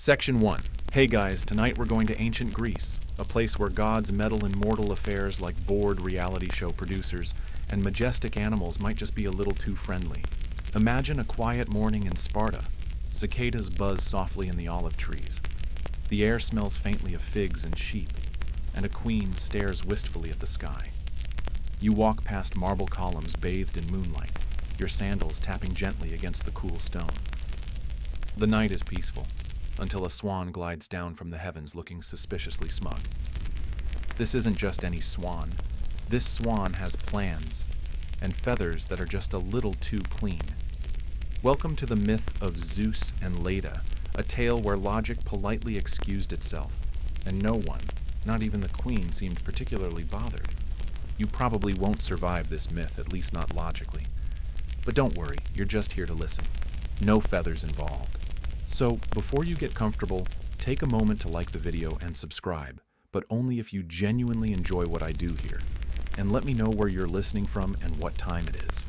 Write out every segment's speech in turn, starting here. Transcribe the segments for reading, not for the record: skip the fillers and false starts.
Section 1. Hey guys, tonight we're going to ancient Greece, a place where gods meddle in mortal affairs like bored reality show producers, and majestic animals might just be a little too friendly. Imagine a quiet morning in Sparta. Cicadas buzz softly in the olive trees. The air smells faintly of figs and sheep, and a queen stares wistfully at the sky. You walk past marble columns bathed in moonlight, your sandals tapping gently against the cool stone. The night is peaceful, until a swan glides down from the heavens looking suspiciously smug. This isn't just any swan. This swan has plans, and feathers that are just a little too clean. Welcome to the myth of Zeus and Leda, a tale where logic politely excused itself, and no one, not even the queen, seemed particularly bothered. You probably won't survive this myth, at least not logically. But don't worry, you're just here to listen. No feathers involved. So, before you get comfortable, take a moment to like the video and subscribe, but only if you genuinely enjoy what I do here. And let me know where you're listening from and what time it is.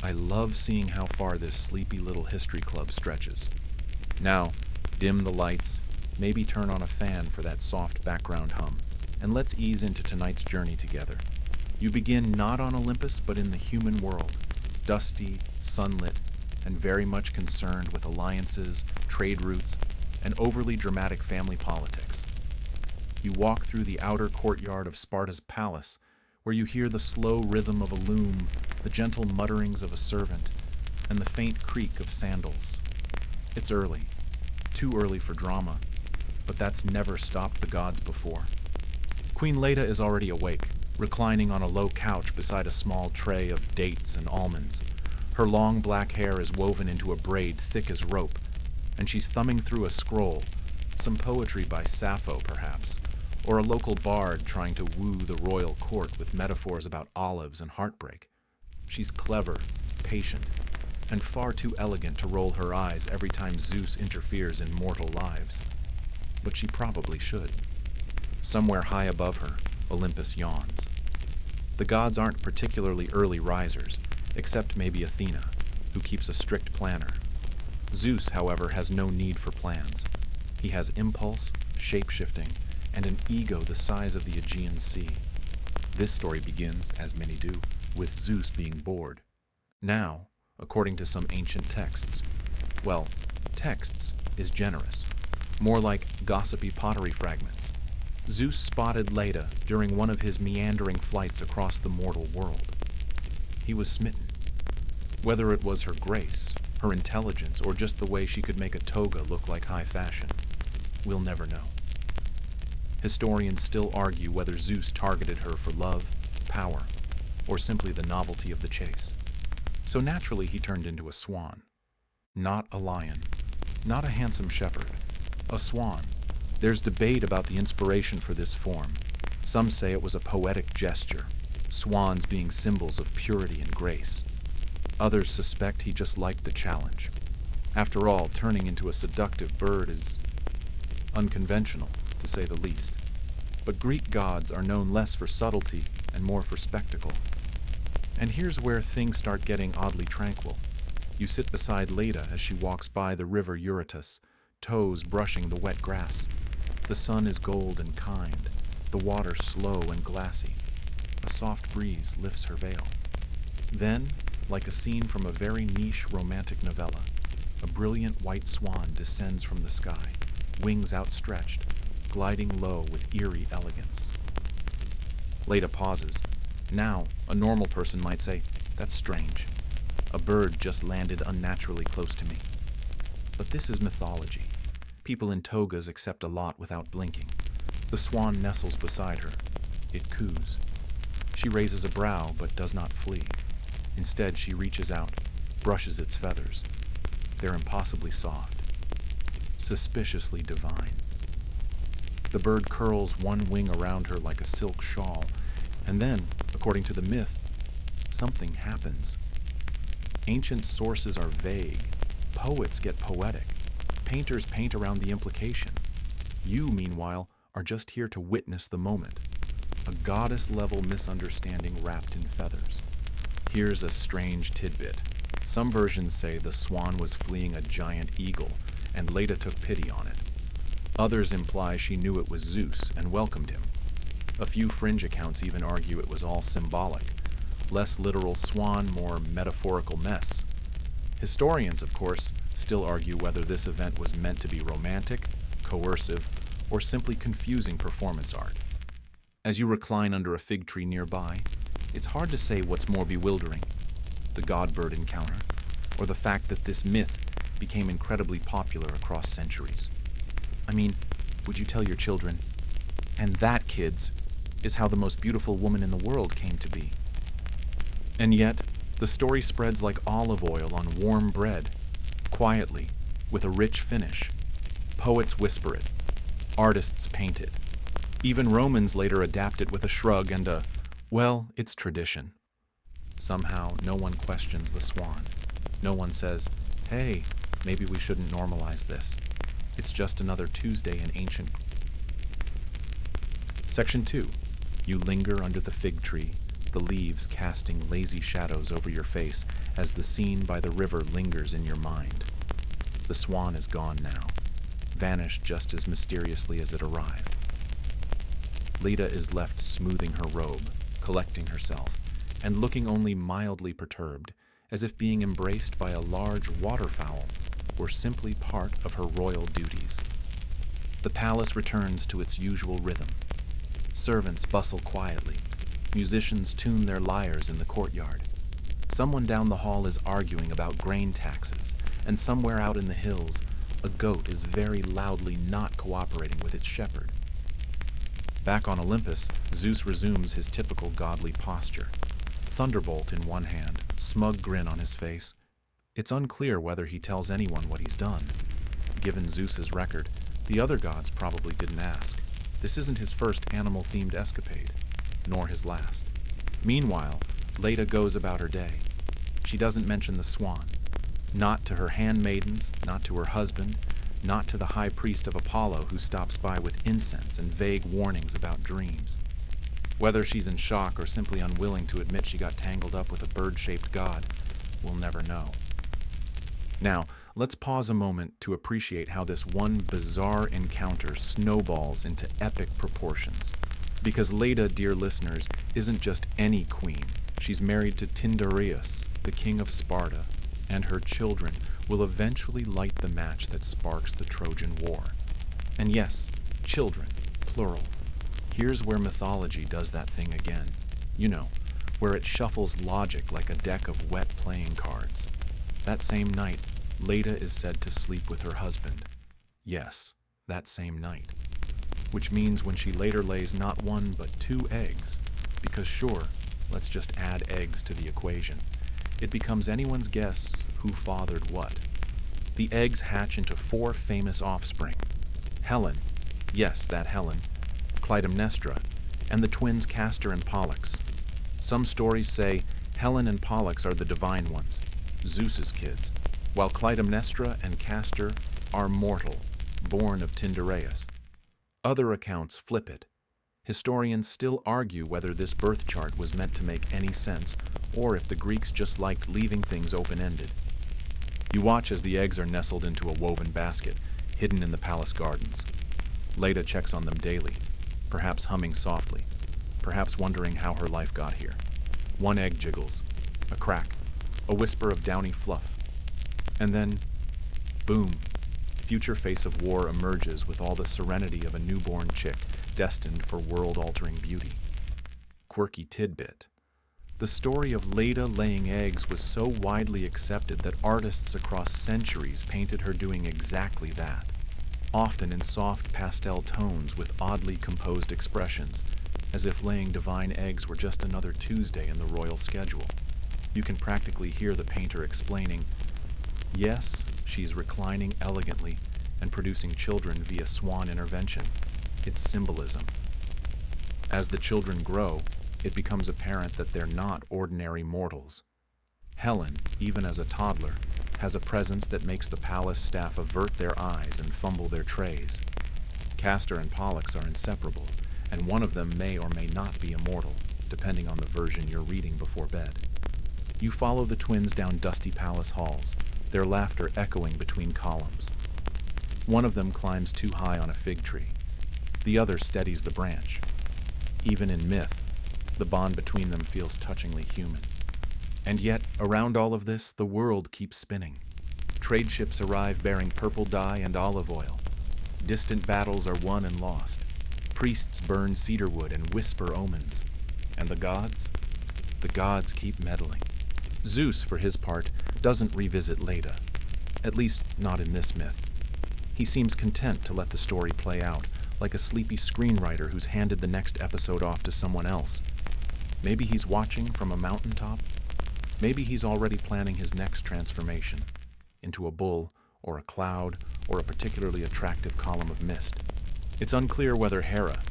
I love seeing how far this sleepy little history club stretches. Now, dim the lights, maybe turn on a fan for that soft background hum, and let's ease into tonight's journey together. You begin not on Olympus, but in the human world, dusty, sunlit, and very much concerned with alliances, trade routes, and overly dramatic family politics. You walk through the outer courtyard of Sparta's palace, where you hear the slow rhythm of a loom, the gentle mutterings of a servant, and the faint creak of sandals. It's early, too early for drama, but that's never stopped the gods before. Queen Leda is already awake, reclining on a low couch beside a small tray of dates and almonds. Her long black hair is woven into a braid thick as rope, and she's thumbing through a scroll, some poetry by Sappho perhaps, or a local bard trying to woo the royal court with metaphors about olives and heartbreak. She's clever, patient, and far too elegant to roll her eyes every time Zeus interferes in mortal lives. But she probably should. Somewhere high above her, Olympus yawns. The gods aren't particularly early risers, except maybe Athena, who keeps a strict planner. Zeus, however, has no need for plans. He has impulse, shape-shifting, and an ego the size of the Aegean Sea. This story begins, as many do, with Zeus being bored. Now, according to some ancient texts, well, texts is generous, more like gossipy pottery fragments. Zeus spotted Leda during one of his meandering flights across the mortal world. He was smitten. Whether it was her grace, her intelligence, or just the way she could make a toga look like high fashion, we'll never know. Historians still argue whether Zeus targeted her for love, power, or simply the novelty of the chase. So naturally he turned into a swan. Not a lion, not a handsome shepherd, a swan. There's debate about the inspiration for this form. Some say it was a poetic gesture, swans being symbols of purity and grace. Others suspect he just liked the challenge. After all, turning into a seductive bird is unconventional, to say the least. But Greek gods are known less for subtlety and more for spectacle. And here's where things start getting oddly tranquil. You sit beside Leda as she walks by the river Eurotas, toes brushing the wet grass. The sun is gold and kind, the water slow and glassy. A soft breeze lifts her veil. Then, like a scene from a very niche romantic novella, a brilliant white swan descends from the sky, wings outstretched, gliding low with eerie elegance. Leda pauses. Now, a normal person might say, "That's strange. A bird just landed unnaturally close to me." But this is mythology. People in togas accept a lot without blinking. The swan nestles beside her. It coos. She raises a brow but does not flee. Instead, she reaches out, brushes its feathers. They're impossibly soft, suspiciously divine. The bird curls one wing around her like a silk shawl, and then, according to the myth, something happens. Ancient sources are vague. Poets get poetic. Painters paint around the implication. You, meanwhile, are just here to witness the moment. A goddess-level misunderstanding wrapped in feathers. Here's a strange tidbit. Some versions say the swan was fleeing a giant eagle, and Leda took pity on it. Others imply she knew it was Zeus and welcomed him. A few fringe accounts even argue it was all symbolic. Less literal swan, more metaphorical mess. Historians, of course, still argue whether this event was meant to be romantic, coercive, or simply confusing performance art. As you recline under a fig tree nearby, it's hard to say what's more bewildering, the god-bird encounter, or the fact that this myth became incredibly popular across centuries. I mean, would you tell your children, and that, kids, is how the most beautiful woman in the world came to be? And yet, the story spreads like olive oil on warm bread, quietly, with a rich finish. Poets whisper it, artists paint it. Even Romans later adapt it with a shrug and a, well, it's tradition. Somehow, no one questions the swan. No one says, hey, maybe we shouldn't normalize this. It's just another Tuesday in ancient... Section 2. You linger under the fig tree, the leaves casting lazy shadows over your face as the scene by the river lingers in your mind. The swan is gone now, vanished just as mysteriously as it arrived. Leda is left smoothing her robe, collecting herself, and looking only mildly perturbed, as if being embraced by a large waterfowl were simply part of her royal duties. The palace returns to its usual rhythm. Servants bustle quietly. Musicians tune their lyres in the courtyard. Someone down the hall is arguing about grain taxes, and somewhere out in the hills, a goat is very loudly not cooperating with its shepherd. Back on Olympus, Zeus resumes his typical godly posture. Thunderbolt in one hand, smug grin on his face. It's unclear whether he tells anyone what he's done. Given Zeus's record, the other gods probably didn't ask. This isn't his first animal-themed escapade, nor his last. Meanwhile, Leda goes about her day. She doesn't mention the swan. Not to her handmaidens, not to her husband, not to the high priest of Apollo who stops by with incense and vague warnings about dreams. Whether she's in shock or simply unwilling to admit she got tangled up with a bird-shaped god, we'll never know. Now, let's pause a moment to appreciate how this one bizarre encounter snowballs into epic proportions. Because Leda, dear listeners, isn't just any queen. She's married to Tyndareus, the king of Sparta, and her children will eventually light the match that sparks the Trojan War. And yes, children, plural. Here's where mythology does that thing again. You know, where it shuffles logic like a deck of wet playing cards. That same night, Leda is said to sleep with her husband. Yes, that same night. Which means when she later lays not one but 2 eggs, because sure, let's just add eggs to the equation. It becomes anyone's guess who fathered what. The eggs hatch into 4 famous offspring. Helen, yes, that Helen, Clytemnestra, and the twins Castor and Pollux. Some stories say Helen and Pollux are the divine ones, Zeus's kids, while Clytemnestra and Castor are mortal, born of Tyndareus. Other accounts flip it. Historians still argue whether this birth chart was meant to make any sense, or if the Greeks just liked leaving things open-ended. You watch as the eggs are nestled into a woven basket, hidden in the palace gardens. Leda checks on them daily, perhaps humming softly, perhaps wondering how her life got here. One egg jiggles, a crack, a whisper of downy fluff. And then, boom, future face of war emerges with all the serenity of a newborn chick destined for world-altering beauty. Quirky tidbit. The story of Leda laying eggs was so widely accepted that artists across centuries painted her doing exactly that, often in soft pastel tones with oddly composed expressions, as if laying divine eggs were just another Tuesday in the royal schedule. You can practically hear the painter explaining, yes, she's reclining elegantly and producing children via swan intervention. It's symbolism. As the children grow, it becomes apparent that they're not ordinary mortals. Helen, even as a toddler, has a presence that makes the palace staff avert their eyes and fumble their trays. Castor and Pollux are inseparable, and one of them may or may not be immortal, depending on the version you're reading before bed. You follow the twins down dusty palace halls, their laughter echoing between columns. One of them climbs too high on a fig tree. The other steadies the branch. Even in myth, the bond between them feels touchingly human. And yet, around all of this, the world keeps spinning. Trade ships arrive bearing purple dye and olive oil. Distant battles are won and lost. Priests burn cedarwood and whisper omens. And the gods? The gods keep meddling. Zeus, for his part, doesn't revisit Leda. At least, not in this myth. He seems content to let the story play out, like a sleepy screenwriter who's handed the next episode off to someone else. Maybe he's watching from a mountaintop. Maybe he's already planning his next transformation into a bull, or a cloud, or a particularly attractive column of mist. It's unclear whether Hera,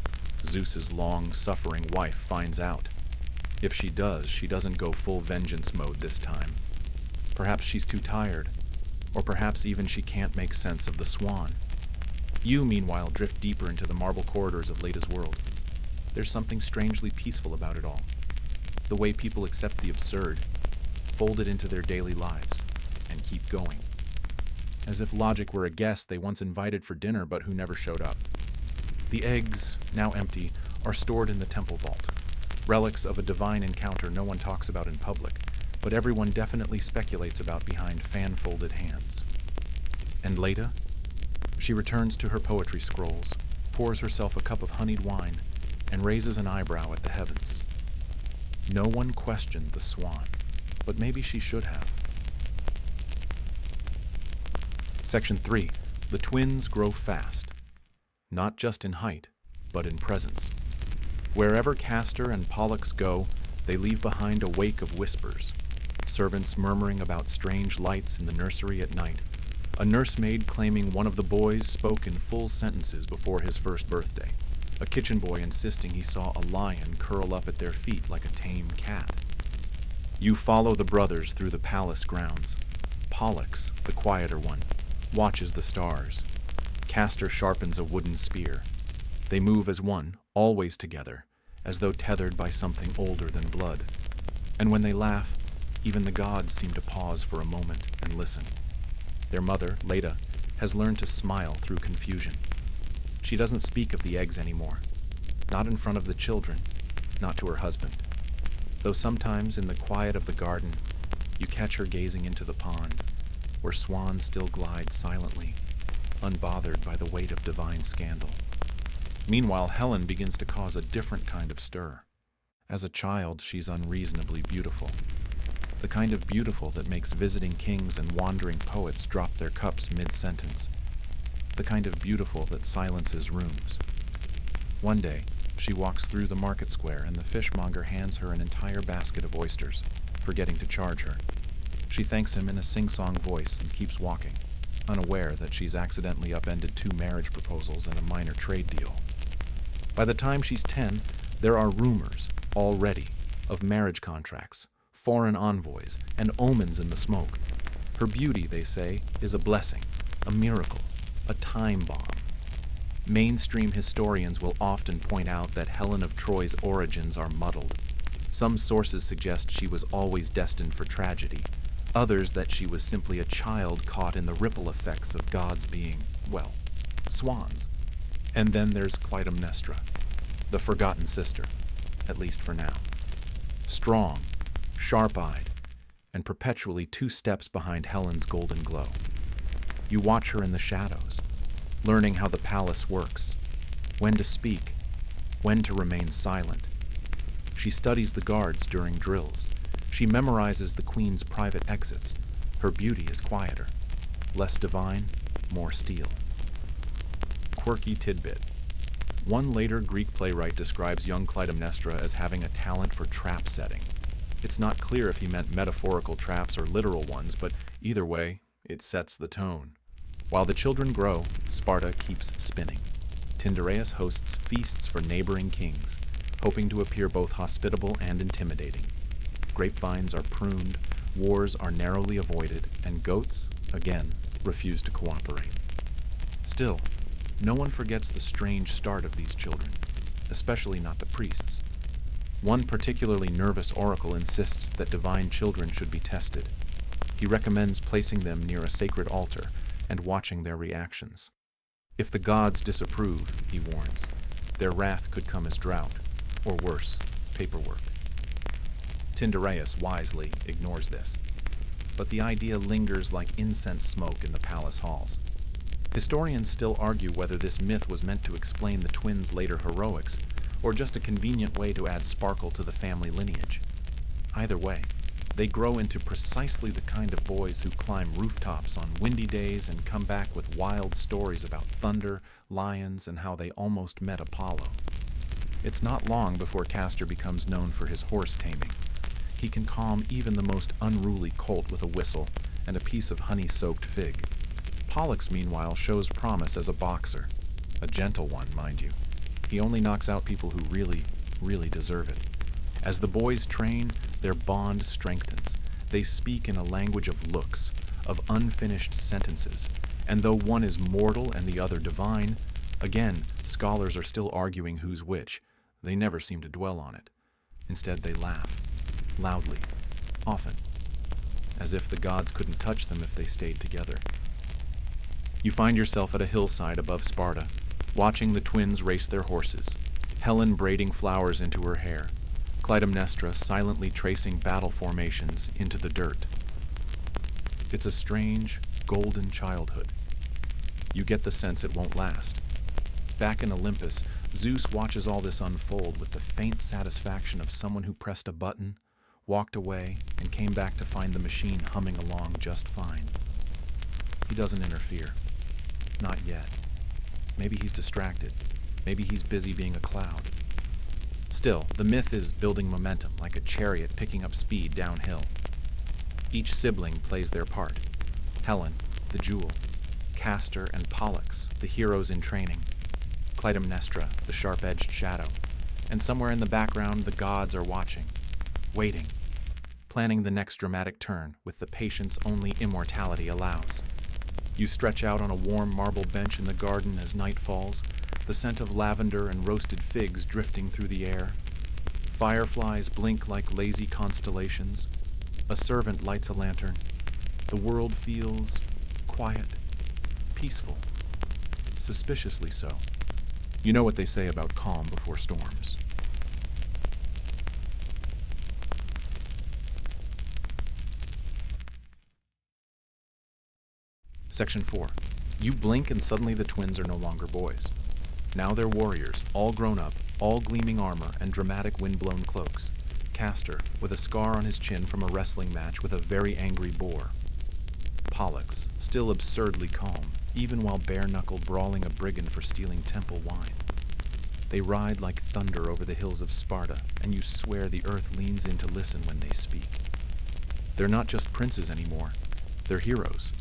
Zeus's long-suffering wife, finds out. If she does, she doesn't go full vengeance mode this time. Perhaps she's too tired, or perhaps even she can't make sense of the Swan. You, meanwhile, drift deeper into the marble corridors of Leda's world. There's something strangely peaceful about it all. The way people accept the absurd, fold it into their daily lives, and keep going. As if logic were a guest they once invited for dinner but who never showed up. The eggs, now empty, are stored in the temple vault. Relics of a divine encounter no one talks about in public, but everyone definitely speculates about behind fan-folded hands. And Leda? She returns to her poetry scrolls, pours herself a cup of honeyed wine, and raises an eyebrow at the heavens. No one questioned the Swan, but maybe she should have. Section 3. The twins grow fast. Not just in height, but in presence. Wherever Castor and Pollux go, they leave behind a wake of whispers. Servants murmuring about strange lights in the nursery at night. A nursemaid claiming one of the boys spoke in full sentences before his first birthday. A kitchen boy insisting he saw a lion curl up at their feet like a tame cat. You follow the brothers through the palace grounds. Pollux, the quieter one, watches the stars. Castor sharpens a wooden spear. They move as one, always together, as though tethered by something older than blood. And when they laugh, even the gods seem to pause for a moment and listen. Their mother, Leda, has learned to smile through confusion. She doesn't speak of the eggs anymore. Not in front of the children, not to her husband. Though sometimes in the quiet of the garden, you catch her gazing into the pond, where swans still glide silently, unbothered by the weight of divine scandal. Meanwhile, Helen begins to cause a different kind of stir. As a child, she's unreasonably beautiful. The kind of beautiful that makes visiting kings and wandering poets drop their cups mid-sentence. The kind of beautiful that silences rooms. One day, she walks through the market square and the fishmonger hands her an entire basket of oysters, forgetting to charge her. She thanks him in a sing-song voice and keeps walking, unaware that she's accidentally upended 2 marriage proposals and a minor trade deal. By the time she's 10, there are rumors, already, of marriage contracts, foreign envoys, and omens in the smoke. Her beauty, they say, is a blessing, a miracle, a time bomb. Mainstream historians will often point out that Helen of Troy's origins are muddled. Some sources suggest she was always destined for tragedy, others that she was simply a child caught in the ripple effects of gods being, well, swans. And then there's Clytemnestra, the forgotten sister, at least for now. Strong, sharp-eyed, and perpetually 2 steps behind Helen's golden glow. You watch her in the shadows, learning how the palace works, when to speak, when to remain silent. She studies the guards during drills. She memorizes the queen's private exits. Her beauty is quieter, less divine, more steel. Quirky tidbit. One later Greek playwright describes young Clytemnestra as having a talent for trap setting. It's not clear if he meant metaphorical traps or literal ones, but either way, it sets the tone. While the children grow, Sparta keeps spinning. Tyndareus hosts feasts for neighboring kings, hoping to appear both hospitable and intimidating. Grapevines are pruned, wars are narrowly avoided, and goats, again, refuse to cooperate. Still, no one forgets the strange start of these children, especially not the priests. One particularly nervous oracle insists that divine children should be tested. He recommends placing them near a sacred altar and watching their reactions. If the gods disapprove, he warns, their wrath could come as drought, or worse, paperwork. Tyndareus wisely ignores this, but the idea lingers like incense smoke in the palace halls. Historians still argue whether this myth was meant to explain the twins' later heroics, or just a convenient way to add sparkle to the family lineage. Either way, they grow into precisely the kind of boys who climb rooftops on windy days and come back with wild stories about thunder, lions, and how they almost met Apollo. It's not long before Castor becomes known for his horse taming. He can calm even the most unruly colt with a whistle and a piece of honey-soaked fig. Pollux, meanwhile, shows promise as a boxer. A gentle one, mind you. He only knocks out people who really deserve it. As the boys train, their bond strengthens. They speak in a language of looks, of unfinished sentences, and though one is mortal and the other divine, again, scholars are still arguing who's which. They never seem to dwell on it. Instead, they laugh, loudly, often, as if the gods couldn't touch them if they stayed together. You find yourself at a hillside above Sparta, watching the twins race their horses, Helen braiding flowers into her hair, Clytemnestra silently tracing battle formations into the dirt. It's a strange, golden childhood. You get the sense it won't last. Back in Olympus, Zeus watches all this unfold with the faint satisfaction of someone who pressed a button, walked away, and came back to find the machine humming along just fine. He doesn't interfere. Not yet. Maybe he's distracted. Maybe he's busy being a cloud. Still, the myth is building momentum, like a chariot picking up speed downhill. Each sibling plays their part. Helen, the jewel. Castor and Pollux, the heroes in training. Clytemnestra, the sharp-edged shadow. And somewhere in the background, the gods are watching, waiting, planning the next dramatic turn with the patience only immortality allows. You stretch out on a warm marble bench in the garden as night falls, the scent of lavender and roasted figs drifting through the air. Fireflies blink like lazy constellations. A servant lights a lantern. The world feels quiet, peaceful, suspiciously so. You know what they say about calm before storms. Section 4. You blink and suddenly the twins are no longer boys. Now they're warriors, all grown up, all gleaming armor and dramatic wind-blown cloaks. Castor, with a scar on his chin from a wrestling match with a very angry boar. Pollux, still absurdly calm, even while bare-knuckle brawling a brigand for stealing temple wine. They ride like thunder over the hills of Sparta, and you swear the earth leans in to listen when they speak. They're not just princes anymore, they're heroes.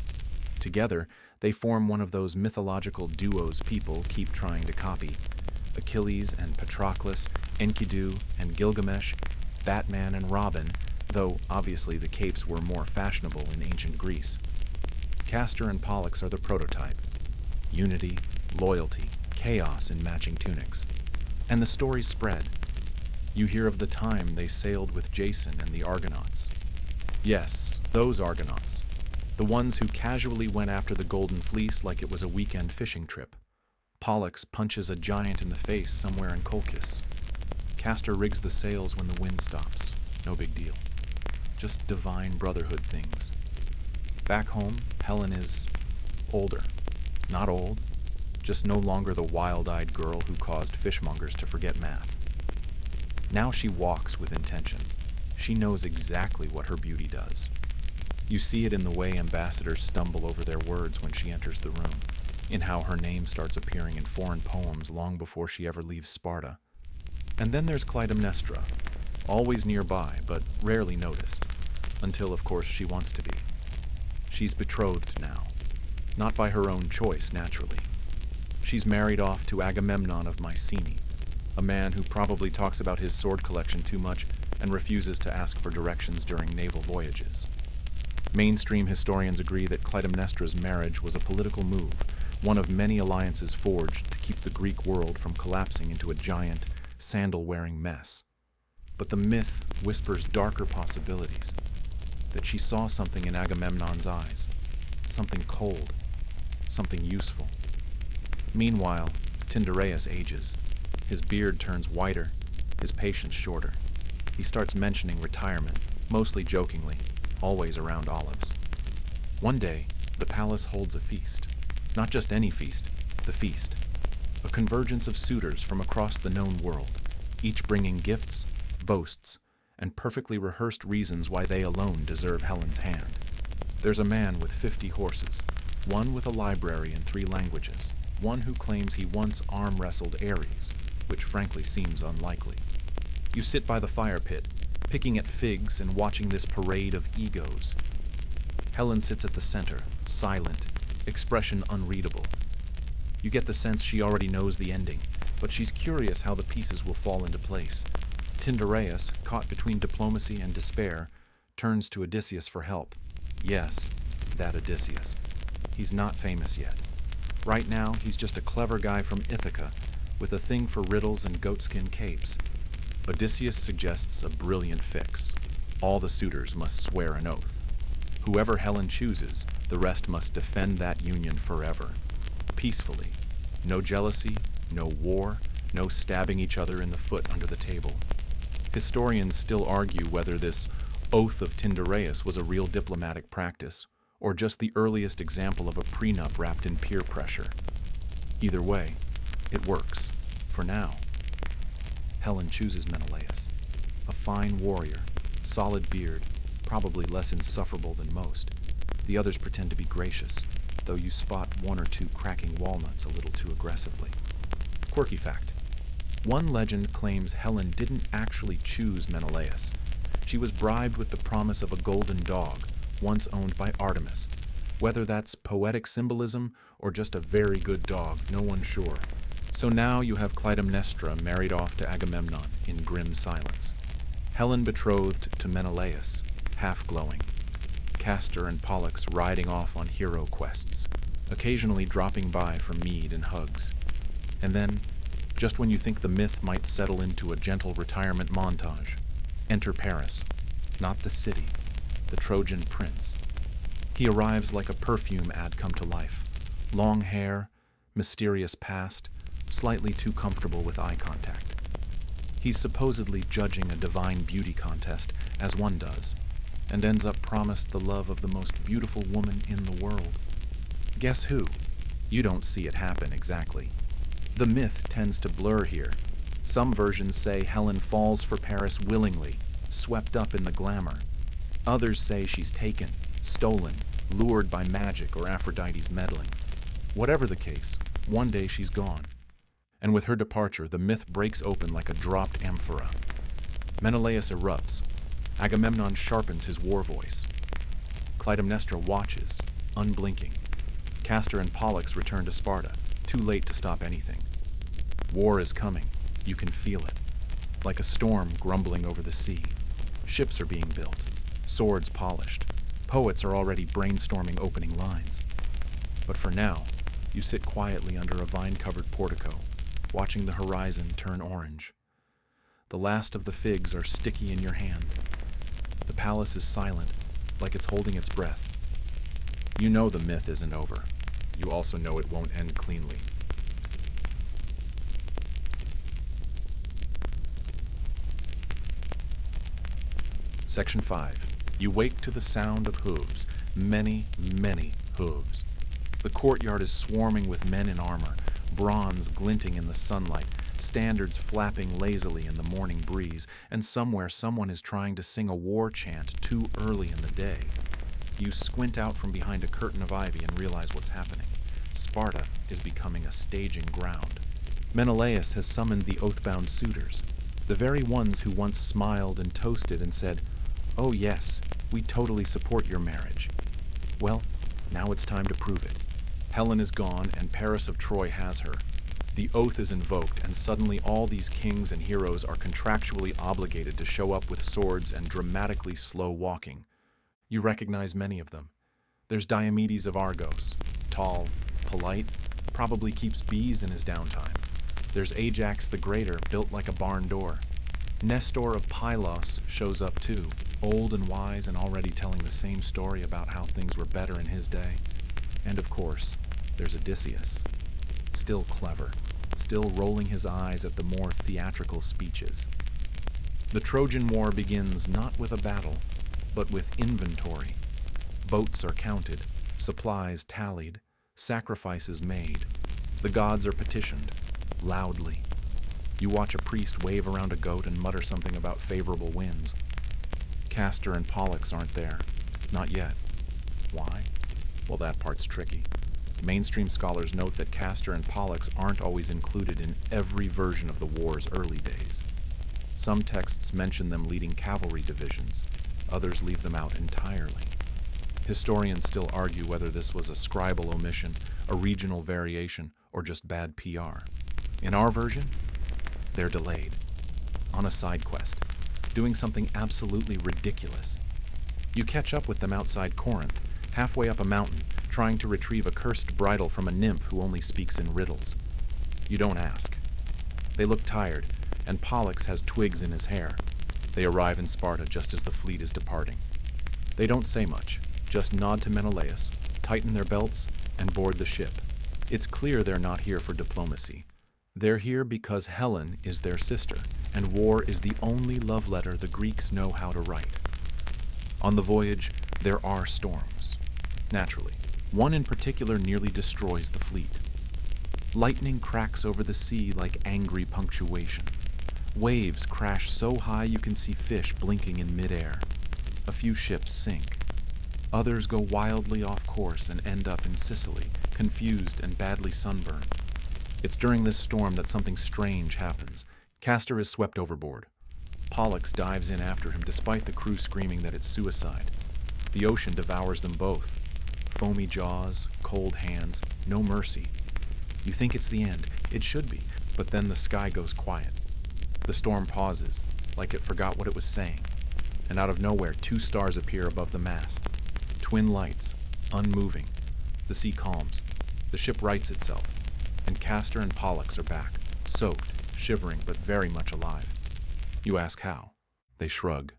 Together, they form one of those mythological duos people keep trying to copy. Achilles and Patroclus, Enkidu and Gilgamesh, Batman and Robin, though obviously the capes were more fashionable in ancient Greece. Castor and Pollux are the prototype. Unity, loyalty, chaos in matching tunics. And the stories spread. You hear of the time they sailed with Jason and the Argonauts. Yes, those Argonauts. The ones who casually went after the Golden Fleece like it was a weekend fishing trip. Pollux punches a giant in the face somewhere in Colchis. Castor rigs the sails when the wind stops. No big deal. Just divine brotherhood things. Back home, Helen is older. Not old, just no longer the wild-eyed girl who caused fishmongers to forget math. Now she walks with intention. She knows exactly what her beauty does. You see it in the way ambassadors stumble over their words when she enters the room, in how her name starts appearing in foreign poems long before she ever leaves Sparta. And then there's Clytemnestra, always nearby but rarely noticed, until of course she wants to be. She's betrothed now, not by her own choice naturally. She's married off to Agamemnon of Mycenae, a man who probably talks about his sword collection too much and refuses to ask for directions during naval voyages. Mainstream historians agree that Clytemnestra's marriage was a political move, one of many alliances forged to keep the Greek world from collapsing into a giant, sandal-wearing mess. But the myth whispers darker possibilities, that she saw something in Agamemnon's eyes, something cold, something useful. Meanwhile, Tyndareus ages. His beard turns whiter, his patience shorter. He starts mentioning retirement, mostly jokingly, always around olives. One day, the palace holds a feast. Not just any feast, the feast. A convergence of suitors from across the known world, each bringing gifts, boasts, and perfectly rehearsed reasons why they alone deserve Helen's hand. There's a man with 50 horses, one with a library in 3 languages, one who claims he once arm-wrestled Ares, which frankly seems unlikely. You sit by the fire pit, picking at figs and watching this parade of egos. Helen sits at the center, silent, expression unreadable. You get the sense she already knows the ending, but she's curious how the pieces will fall into place. Tyndareus, caught between diplomacy and despair, turns to Odysseus for help. Yes, that Odysseus. He's not famous yet. Right now, he's just a clever guy from Ithaca, with a thing for riddles and goatskin capes. Odysseus suggests a brilliant fix. All the suitors must swear an oath. Whoever Helen chooses, the rest must defend that union forever. Peacefully. No jealousy, no war, no stabbing each other in the foot under the table. Historians still argue whether this oath of Tyndareus was a real diplomatic practice, or just the earliest example of a prenup wrapped in peer pressure. Either way, it works. For now. Helen chooses Menelaus. A fine warrior, solid beard, probably less insufferable than most. The others pretend to be gracious, though you spot 1 or 2 cracking walnuts a little too aggressively. Quirky fact. One legend claims Helen didn't actually choose Menelaus. She was bribed with the promise of a golden dog, once owned by Artemis. Whether that's poetic symbolism or just a very good dog, no one's sure. So now you have Clytemnestra married off to Agamemnon in grim silence. Helen betrothed to Menelaus, half-glowing. Castor and Pollux riding off on hero quests, occasionally dropping by for mead and hugs. And then, just when you think the myth might settle into a gentle retirement montage, enter Paris, not the city, the Trojan prince. He arrives like a perfume ad come to life. Long hair, mysterious past, slightly too comfortable with eye contact. He's supposedly judging a divine beauty contest, as one does, and ends up promised the love of the most beautiful woman in the world. Guess who? You don't see it happen exactly. The myth tends to blur here. Some versions say Helen falls for Paris willingly, swept up in the glamour. Others say she's taken, stolen, lured by magic or Aphrodite's meddling. Whatever the case, one day she's gone. And with her departure, the myth breaks open like a dropped amphora. Menelaus erupts. Agamemnon sharpens his war voice. Clytemnestra watches, unblinking. Castor and Pollux return to Sparta, too late to stop anything. War is coming. You can feel it. Like a storm grumbling over the sea. Ships are being built. Swords polished. Poets are already brainstorming opening lines. But for now, you sit quietly under a vine-covered portico, watching the horizon turn orange. The last of the figs are sticky in your hand. The palace is silent, like it's holding its breath. You know the myth isn't over. You also know it won't end cleanly. Section 5. You wake to the sound of hooves. Many, many hooves. The courtyard is swarming with men in armor, bronze glinting in the sunlight, standards flapping lazily in the morning breeze, and somewhere someone is trying to sing a war chant too early in the day. You squint out from behind a curtain of ivy and realize what's happening. Sparta is becoming a staging ground. Menelaus has summoned the oath-bound suitors, the very ones who once smiled and toasted and said, "Oh yes, we totally support your marriage." Well, now it's time to prove it. Helen is gone and Paris of Troy has her. The oath is invoked, and suddenly all these kings and heroes are contractually obligated to show up with swords and dramatically slow walking. You recognize many of them. There's Diomedes of Argos, tall, polite, probably keeps bees in his downtime. There's Ajax the Greater, built like a barn door. Nestor of Pylos shows up too, old and wise and already telling the same story about how things were better in his day. And of course, there's Odysseus. still clever, still rolling his eyes at the more theatrical speeches. The Trojan War begins not with a battle, but with inventory. Boats are counted, supplies tallied, sacrifices made. The gods are petitioned, loudly. You watch a priest wave around a goat and mutter something about favorable winds. Castor and Pollux aren't there. Not yet. Why? Well, that part's tricky. Mainstream scholars note that Castor and Pollux aren't always included in every version of the war's early days. Some texts mention them leading cavalry divisions, others leave them out entirely. Historians still argue whether this was a scribal omission, a regional variation, or just bad PR. In our version, they're delayed, on a side quest, doing something absolutely ridiculous. You catch up with them outside Corinth, halfway up a mountain, trying to retrieve a cursed bridle from a nymph who only speaks in riddles. You don't ask. They look tired, and Pollux has twigs in his hair. They arrive in Sparta just as the fleet is departing. They don't say much, just nod to Menelaus, tighten their belts, and board the ship. It's clear they're not here for diplomacy. They're here because Helen is their sister, and war is the only love letter the Greeks know how to write. On the voyage, there are storms. Naturally, one in particular nearly destroys the fleet. Lightning cracks over the sea like angry punctuation. Waves crash so high you can see fish blinking in midair. A few ships sink. Others go wildly off course and end up in Sicily, confused and badly sunburned. It's during this storm that something strange happens. Castor is swept overboard. Pollux dives in after him despite the crew screaming that it's suicide. The ocean devours them both. Foamy jaws, cold hands, no mercy. You think it's the end. It should be, but then the sky goes quiet. The storm pauses, like it forgot what it was saying, and out of nowhere 2 stars appear above the mast. Twin lights, unmoving. The sea calms. The ship rights itself, and Castor and Pollux are back, soaked, shivering, but very much alive. You ask how. They shrug.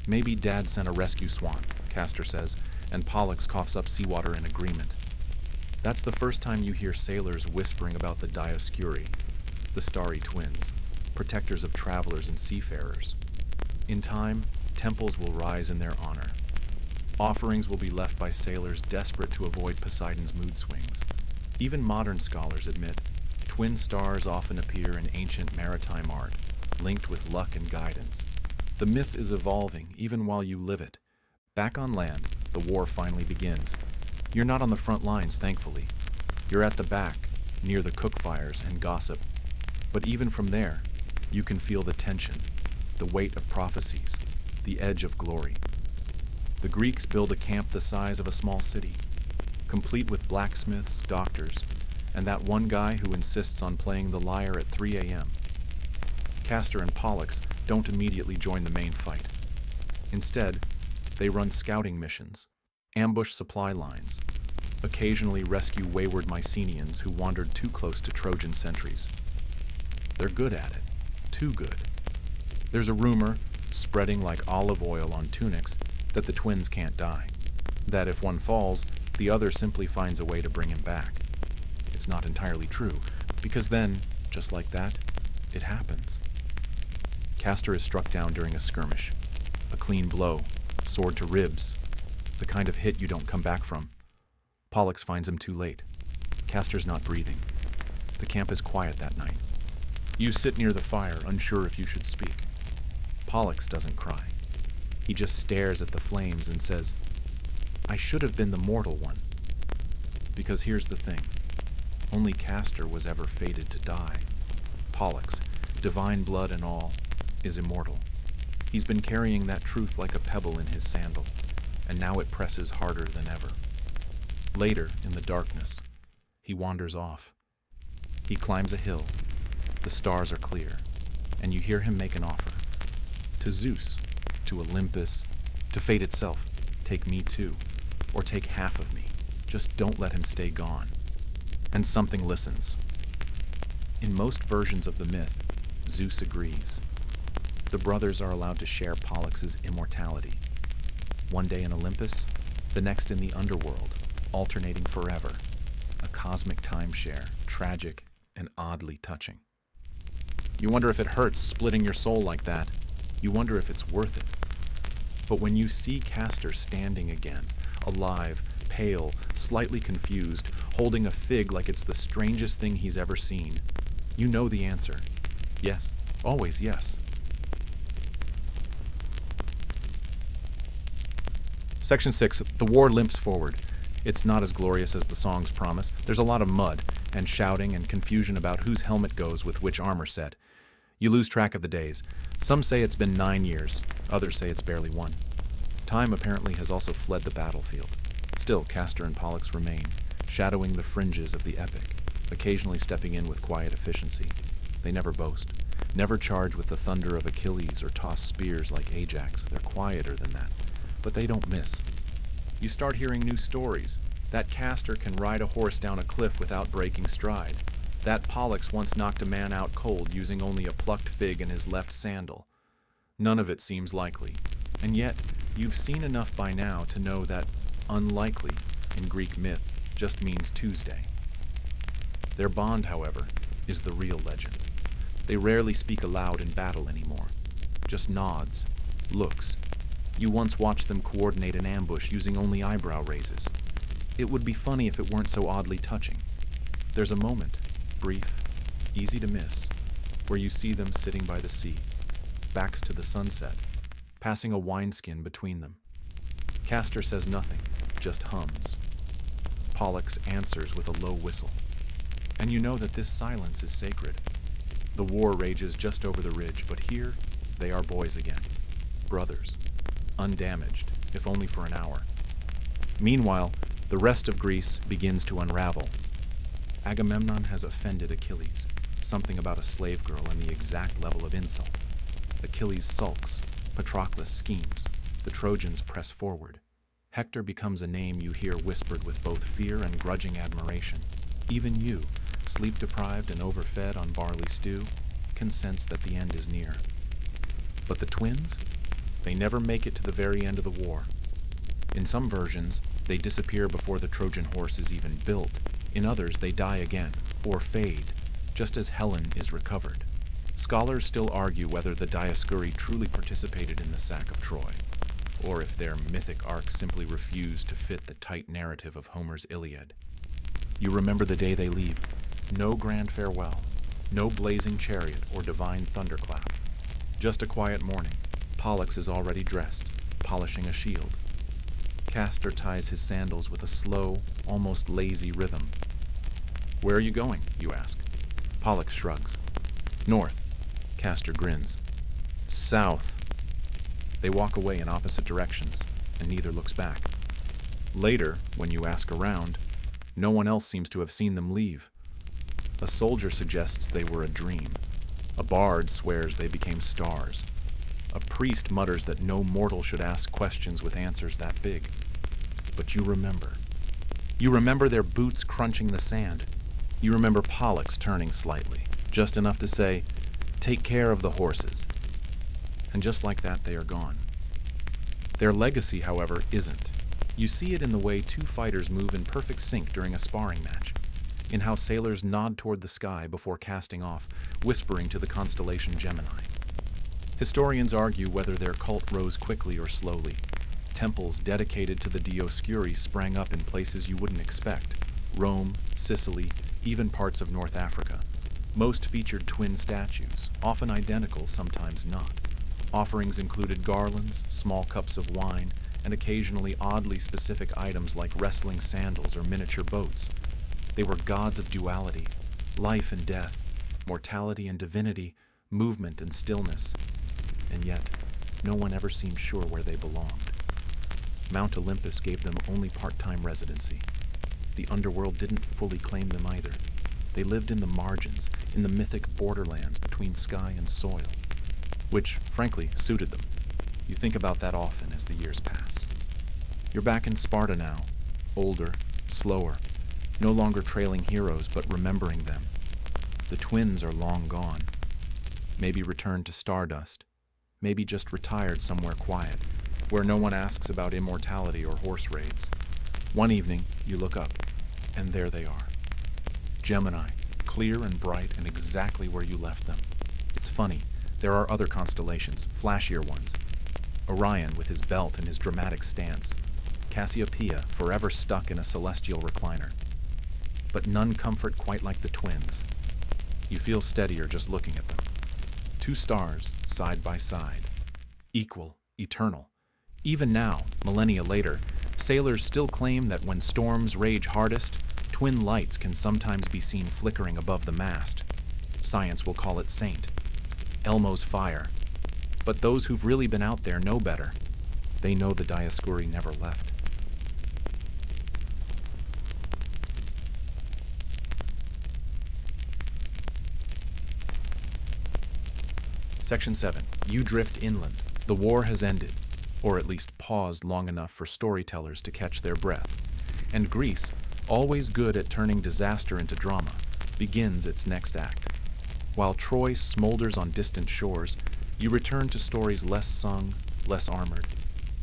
Maybe Dad sent a rescue swan, Castor says, and Pollux coughs up seawater in agreement. That's the first time you hear sailors whispering about the Dioscuri, the starry twins, protectors of travelers and seafarers. In time, temples will rise in their honor. Offerings will be left by sailors desperate to avoid Poseidon's mood swings. Even modern scholars admit twin stars often appear in ancient maritime art, linked with luck and guidance. The myth is evolving even while you live it. Back on land, the war finally begins. You're not on the front lines, thankfully. You're at the back, near the cook fires and gossip. But even from there, you can feel the tension, the weight of prophecies, the edge of glory. The Greeks build a camp the size of a small city, complete with blacksmiths, doctors, and that one guy who insists on playing the lyre at 3 a.m. Castor and Pollux don't immediately join the main fight. Instead, they run scouting missions, ambush supply lines, occasionally rescue wayward Mycenaeans who wandered too close to Trojan sentries. They're good at it, too good. There's a rumor, spreading like olive oil on tunics, that the twins can't die. That if one falls, the other simply finds a way to bring him back. It's not entirely true, because then, just like that, it happens. Castor is struck down during a skirmish. A clean blow, sword to ribs, the kind of hit you don't come back from. Pollux finds him too late. Castor's not breathing. The camp is quiet that night. You sit near the fire, unsure if you should speak. Pollux doesn't cry. He just stares at the flames and says, "I should have been the mortal one." Because here's the thing. Only Castor was ever fated to die. Pollux, divine blood and all, is immortal. He's been carrying that truth like a pebble in his sandal, and now it presses harder than ever. Later, in the darkness, he wanders off. He climbs a hill. The stars are clear, and you hear him make an offer. To Zeus, to Olympus, to fate itself. Take me too, or take half of me. Just don't let him stay gone. And something listens. In most versions of the myth, Zeus agrees. The brothers are allowed to share Pollux's immortality. One day in Olympus, the next in the underworld, alternating forever. A cosmic timeshare. tragic, and oddly touching. You wonder if it hurts splitting your soul like that. You wonder if it's worth it. But when you see Castor standing again, alive, pale, slightly confused, holding a fig like it's the strangest thing he's ever seen, you know the answer. Yes, always yes. Section 6, the war limps forward. It's not as glorious as the songs promise. There's a lot of mud, and shouting and confusion about whose helmet goes with which armor set. You lose track of the days. Some say it's been 9 years, others say it's barely 1. Time apparently has also fled the battlefield. Still, Castor and Pollux remain, shadowing the fringes of the epic, occasionally stepping in with quiet efficiency. They never boast, never charge with the thunder of Achilles or toss spears like Ajax. They're quieter than that, but they don't miss. You start hearing new stories. That Castor can ride a horse down a cliff without breaking stride. That Pollux once knocked a man out cold using only a plucked fig in his left sandal. None of it seems likely, and yet you've seen enough by now to know that unlikely in Greek myth just means Tuesday. Their bond, however, is the real legend. They rarely speak aloud in battle anymore, just nods, looks. You once watched them coordinate an ambush using only eyebrow raises. It would be funny if it weren't so oddly touching. There's a moment, brief, easy to miss, where you see them sitting by the sea, backs to the sunset, passing a wineskin between them. Castor says nothing, just hums. Pollux answers with a low whistle. And you know that this silence is sacred. The war rages just over the ridge, but here they are boys again, brothers, undamaged, if only for an hour. Meanwhile, the rest of Greece begins to unravel. Agamemnon has offended Achilles, something about a slave girl and the exact level of insult. Achilles sulks, Patroclus schemes, the Trojans press forward. Hector becomes a name you hear whispered with both fear and grudging admiration. Even you, sleep-deprived and overfed on barley stew, can sense that the end is near. But the twins? They never make it to the very end of the war. In some versions, they disappear before the Trojan horse is even built. In others, they die again, or fade, just as Helen is recovered. Scholars still argue whether the Dioscuri truly participated in the sack of Troy, or if their mythic arc simply refused to fit the tight narrative of Homer's Iliad. You remember the day they leave. No grand farewell, no blazing chariot or divine thunderclap. Just a quiet morning. Pollux is already dressed, polishing a shield. Castor ties his sandals with a slow, almost lazy rhythm. Where are you going, you ask? Pollux shrugs. North. Castor grins. South. They walk away in opposite directions, and neither looks back. Later, when you ask around, no one else seems to have seen them leave. A soldier suggests they were a dream. A bard swears they became stars. A priest mutters that no mortal should ask questions with answers that big. But you remember. You remember their boots crunching the sand. You remember Pollux turning slightly, just enough to say, "Take care of the horses." And just like that, they are gone. Their legacy, however, isn't. You see it in the way two fighters move in perfect sync during a sparring match, in how sailors nod toward the sky before casting off, whispering to the constellation Gemini. Historians argue whether their cult rose quickly or slowly. Temples dedicated to the Dioscuri sprang up in places you wouldn't expect. Rome, Sicily, even parts of North Africa. Most featured twin statues, often identical, sometimes not. Offerings included garlands, small cups of wine, and occasionally oddly specific items like wrestling sandals or miniature boats. They were gods of duality, life and death, mortality and divinity, movement and stillness. And yet, no one ever seemed sure where they belonged. Mount Olympus gave them only part-time residency. The underworld didn't fully claim them either. They lived in the margins, in the mythic borderlands between sky and soil, which, frankly, suited them. You think about that often as the years pass. You're back in Sparta now, older, slower, no longer trailing heroes, but remembering them. The twins are long gone. Maybe returned to stardust. Maybe just retired somewhere quiet, where no one asks about immortality or horse raids. One evening, you look up, and there they are. Gemini, clear and bright and exactly where you left them. It's funny, there are other constellations, flashier ones. Orion with his belt and his dramatic stance. Cassiopeia, forever stuck in a celestial recliner. But none comfort quite like the twins. You feel steadier just looking at them. Two stars, side by side. Equal, eternal. Even now, millennia later, sailors still claim that when storms rage hardest, twin lights can sometimes be seen flickering above the mast. Science will call it Saint. Elmo's fire. But those who've really been out there know better. They know the Dioscuri never left. Section 7. You drift inland. The war has ended, or at least paused long enough for storytellers to catch their breath. And Greece, always good at turning disaster into drama, begins its next act. While Troy smolders on distant shores, you return to stories less sung, less armored,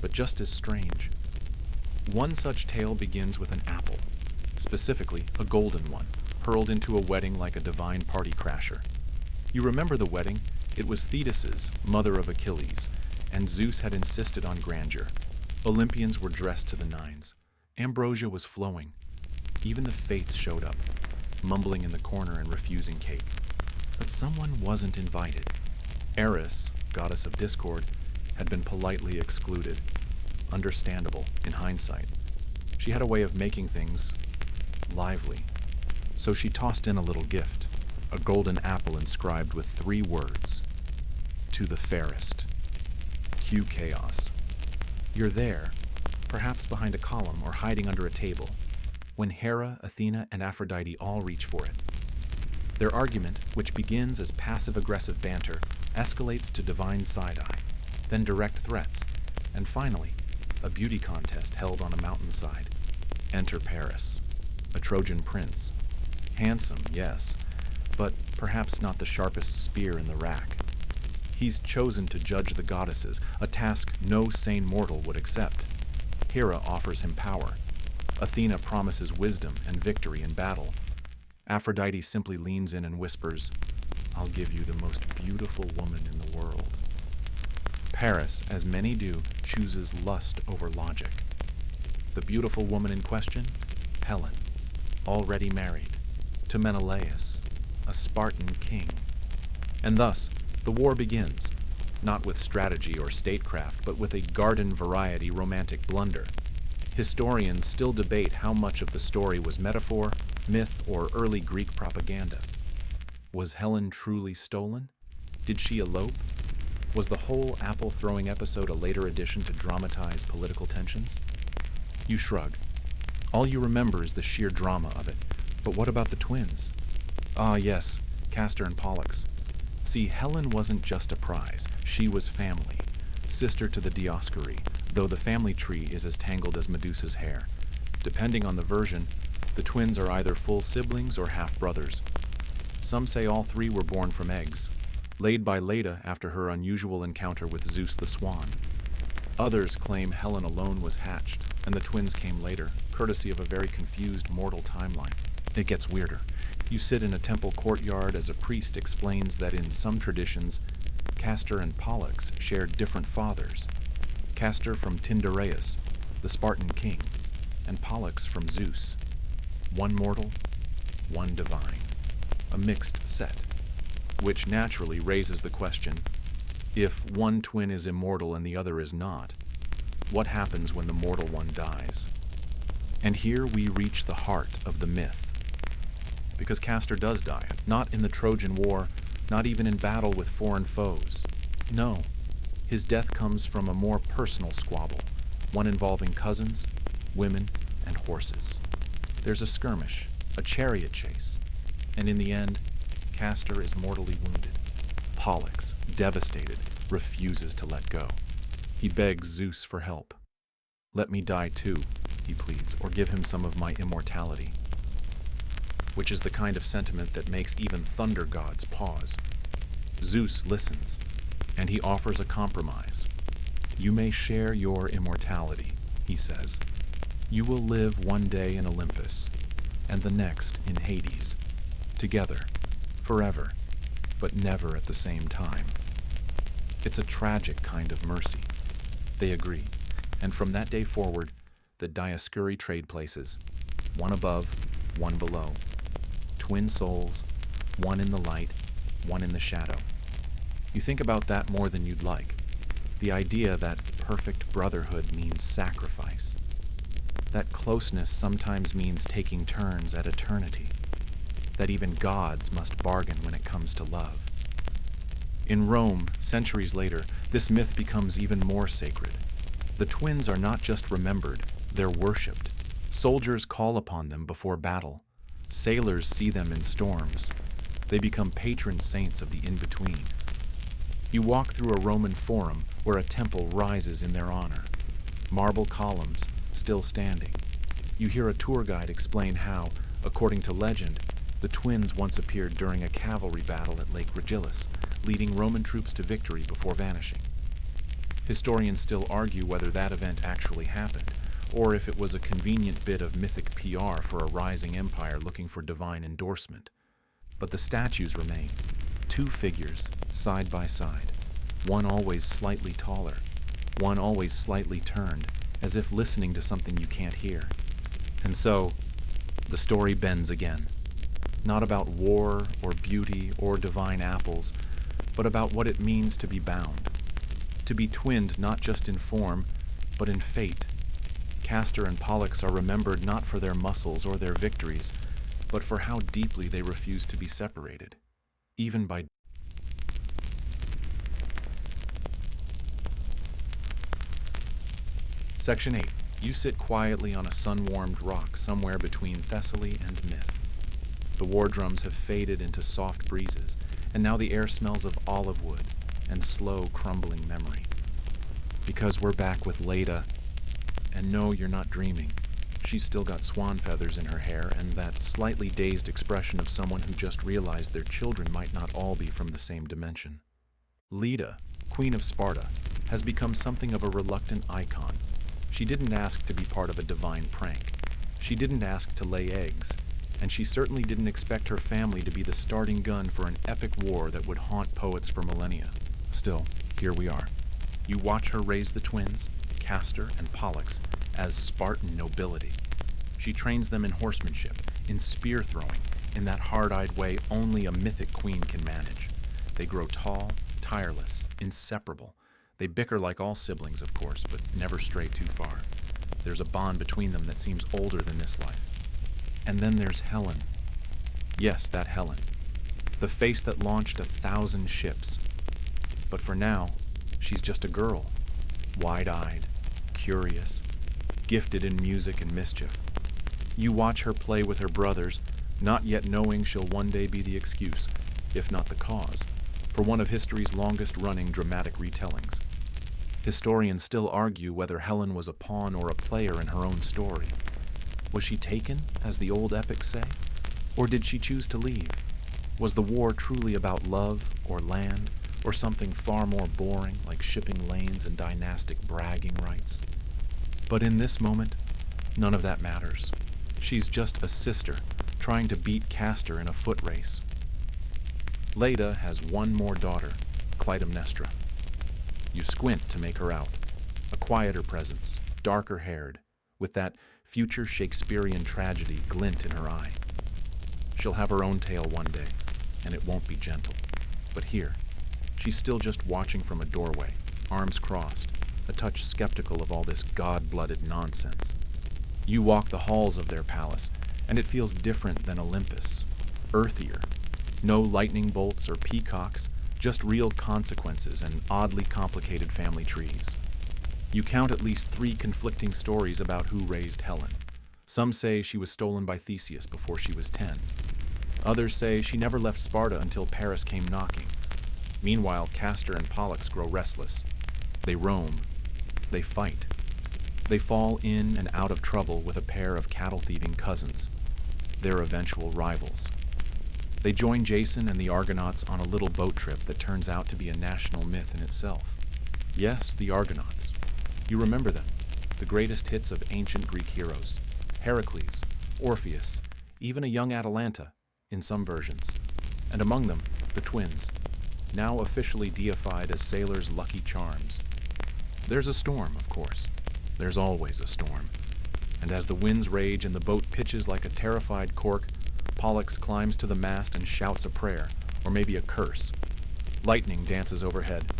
but just as strange. One such tale begins with an apple, specifically a golden one, hurled into a wedding like a divine party crasher. You remember the wedding? It was Thetis's, mother of Achilles, and Zeus had insisted on grandeur. Olympians were dressed to the nines. Ambrosia was flowing. Even the fates showed up, mumbling in the corner and refusing cake. But someone wasn't invited. Eris, goddess of discord, had been politely excluded. Understandable, in hindsight. She had a way of making things lively. So she tossed in a little gift, a golden apple inscribed with 3 words. To the fairest. Cue chaos. You're there, perhaps behind a column or hiding under a table, when Hera, Athena, and Aphrodite all reach for it. Their argument, which begins as passive-aggressive banter, escalates to divine side-eye, then direct threats, and finally, a beauty contest held on a mountainside. Enter Paris, a Trojan prince. Handsome, yes, but perhaps not the sharpest spear in the rack. He's chosen to judge the goddesses, a task no sane mortal would accept. Hera offers him power. Athena promises wisdom and victory in battle. Aphrodite simply leans in and whispers, "I'll give you the most beautiful woman in the world." Paris, as many do, chooses lust over logic. The beautiful woman in question? Helen, already married, to Menelaus, a Spartan king. And thus, the war begins, not with strategy or statecraft, but with a garden-variety romantic blunder. Historians still debate how much of the story was metaphor, myth, or early Greek propaganda. Was Helen truly stolen? Did she elope? Was the whole apple-throwing episode a later addition to dramatize political tensions? You shrug. All you remember is the sheer drama of it. But what about the twins? Ah, yes, Castor and Pollux. See, Helen wasn't just a prize. She was family. Sister to the Dioscuri, though the family tree is as tangled as Medusa's hair. Depending on the version, the twins are either full siblings or half-brothers. Some say all 3 were born from eggs, laid by Leda after her unusual encounter with Zeus the Swan. Others claim Helen alone was hatched, and the twins came later, courtesy of a very confused mortal timeline. It gets weirder. You sit in a temple courtyard as a priest explains that in some traditions, Castor and Pollux shared different fathers. Castor from Tyndareus, the Spartan king, and Pollux from Zeus. One mortal, one divine. A mixed set, which naturally raises the question, if one twin is immortal and the other is not, what happens when the mortal one dies? And here we reach the heart of the myth. Because Castor does die, not in the Trojan War, not even in battle with foreign foes. No, his death comes from a more personal squabble, one involving cousins, women, and horses. There's a skirmish, a chariot chase, and in the end, Castor is mortally wounded. Pollux, devastated, refuses to let go. He begs Zeus for help. "Let me die too," he pleads, "or give him some of my immortality." Which is the kind of sentiment that makes even thunder gods pause. Zeus listens, and he offers a compromise. "You may share your immortality," he says. "You will live one day in Olympus, and the next in Hades. together, forever, but never at the same time. It's a tragic kind of mercy. They agree, and from that day forward, the Dioscuri trade places, one above, one below. Twin souls, one in the light, one in the shadow. You think about that more than you'd like. The idea that perfect brotherhood means sacrifice. That closeness sometimes means taking turns at eternity. That even gods must bargain when it comes to love. In Rome, centuries later, this myth becomes even more sacred. The twins are not just remembered, they're worshipped. Soldiers call upon them before battle. Sailors see them in storms. They become patron saints of the in-between. You walk through a Roman forum where a temple rises in their honor. Marble columns, still standing. You hear a tour guide explain how, according to legend, the twins once appeared during a cavalry battle at Lake Regillus, leading Roman troops to victory before vanishing. Historians still argue whether that event actually happened, or if it was a convenient bit of mythic PR for a rising empire looking for divine endorsement. But the statues remain, two figures, side by side, one always slightly taller, one always slightly turned, as if listening to something you can't hear. And so, the story bends again. Not about war or beauty or divine apples, but about what it means to be bound. To be twinned not just in form, but in fate. Castor and Pollux are remembered not for their muscles or their victories, but for how deeply they refuse to be separated, even by Section 8. You sit quietly on a sun-warmed rock somewhere between Thessaly and myth. The war drums have faded into soft breezes, and now the air smells of olive wood and slow, crumbling memory. Because we're back with Leda, and no, you're not dreaming. She's still got swan feathers in her hair and that slightly dazed expression of someone who just realized their children might not all be from the same dimension. Leda, Queen of Sparta, has become something of a reluctant icon. She didn't ask to be part of a divine prank. She didn't ask to lay eggs, and she certainly didn't expect her family to be the starting gun for an epic war that would haunt poets for millennia. Still, here we are. You watch her raise the twins, Castor and Pollux, as Spartan nobility. She trains them in horsemanship, in spear throwing, in that hard-eyed way only a mythic queen can manage. They grow tall, tireless, inseparable. They bicker like all siblings, of course, but never stray too far. There's a bond between them that seems older than this life. And then there's Helen. Yes, that Helen. The face that launched 1,000 ships. But for now, she's just a girl. Wide-eyed, curious, gifted in music and mischief. You watch her play with her brothers, not yet knowing she'll one day be the excuse, if not the cause, for one of history's longest-running dramatic retellings. Historians still argue whether Helen was a pawn or a player in her own story. Was she taken, as the old epics say? Or did she choose to leave? Was the war truly about love or land, or something far more boring like shipping lanes and dynastic bragging rights? But in this moment, none of that matters. She's just a sister trying to beat Castor in a foot race. Leda has one more daughter, Clytemnestra. You squint to make her out, a quieter presence, darker-haired, with that future Shakespearean tragedy glint in her eye. She'll have her own tale one day, and it won't be gentle. But here, she's still just watching from a doorway, arms crossed, a touch skeptical of all this god-blooded nonsense. You walk the halls of their palace, and it feels different than Olympus, earthier. No lightning bolts or peacocks, just real consequences and oddly complicated family trees. You count at least 3 conflicting stories about who raised Helen. Some say she was stolen by Theseus before she was 10. Others say she never left Sparta until Paris came knocking. Meanwhile, Castor and Pollux grow restless. They roam. They fight. They fall in and out of trouble with a pair of cattle-thieving cousins, their eventual rivals. They join Jason and the Argonauts on a little boat trip that turns out to be a national myth in itself. Yes, the Argonauts. You remember them, the greatest hits of ancient Greek heroes. Heracles, Orpheus, even a young Atalanta, in some versions, and among them, the twins, now officially deified as sailors' lucky charms. There's a storm, of course. There's always a storm. And as the winds rage and the boat pitches like a terrified cork, Pollux climbs to the mast and shouts a prayer, or maybe a curse. Lightning dances overhead,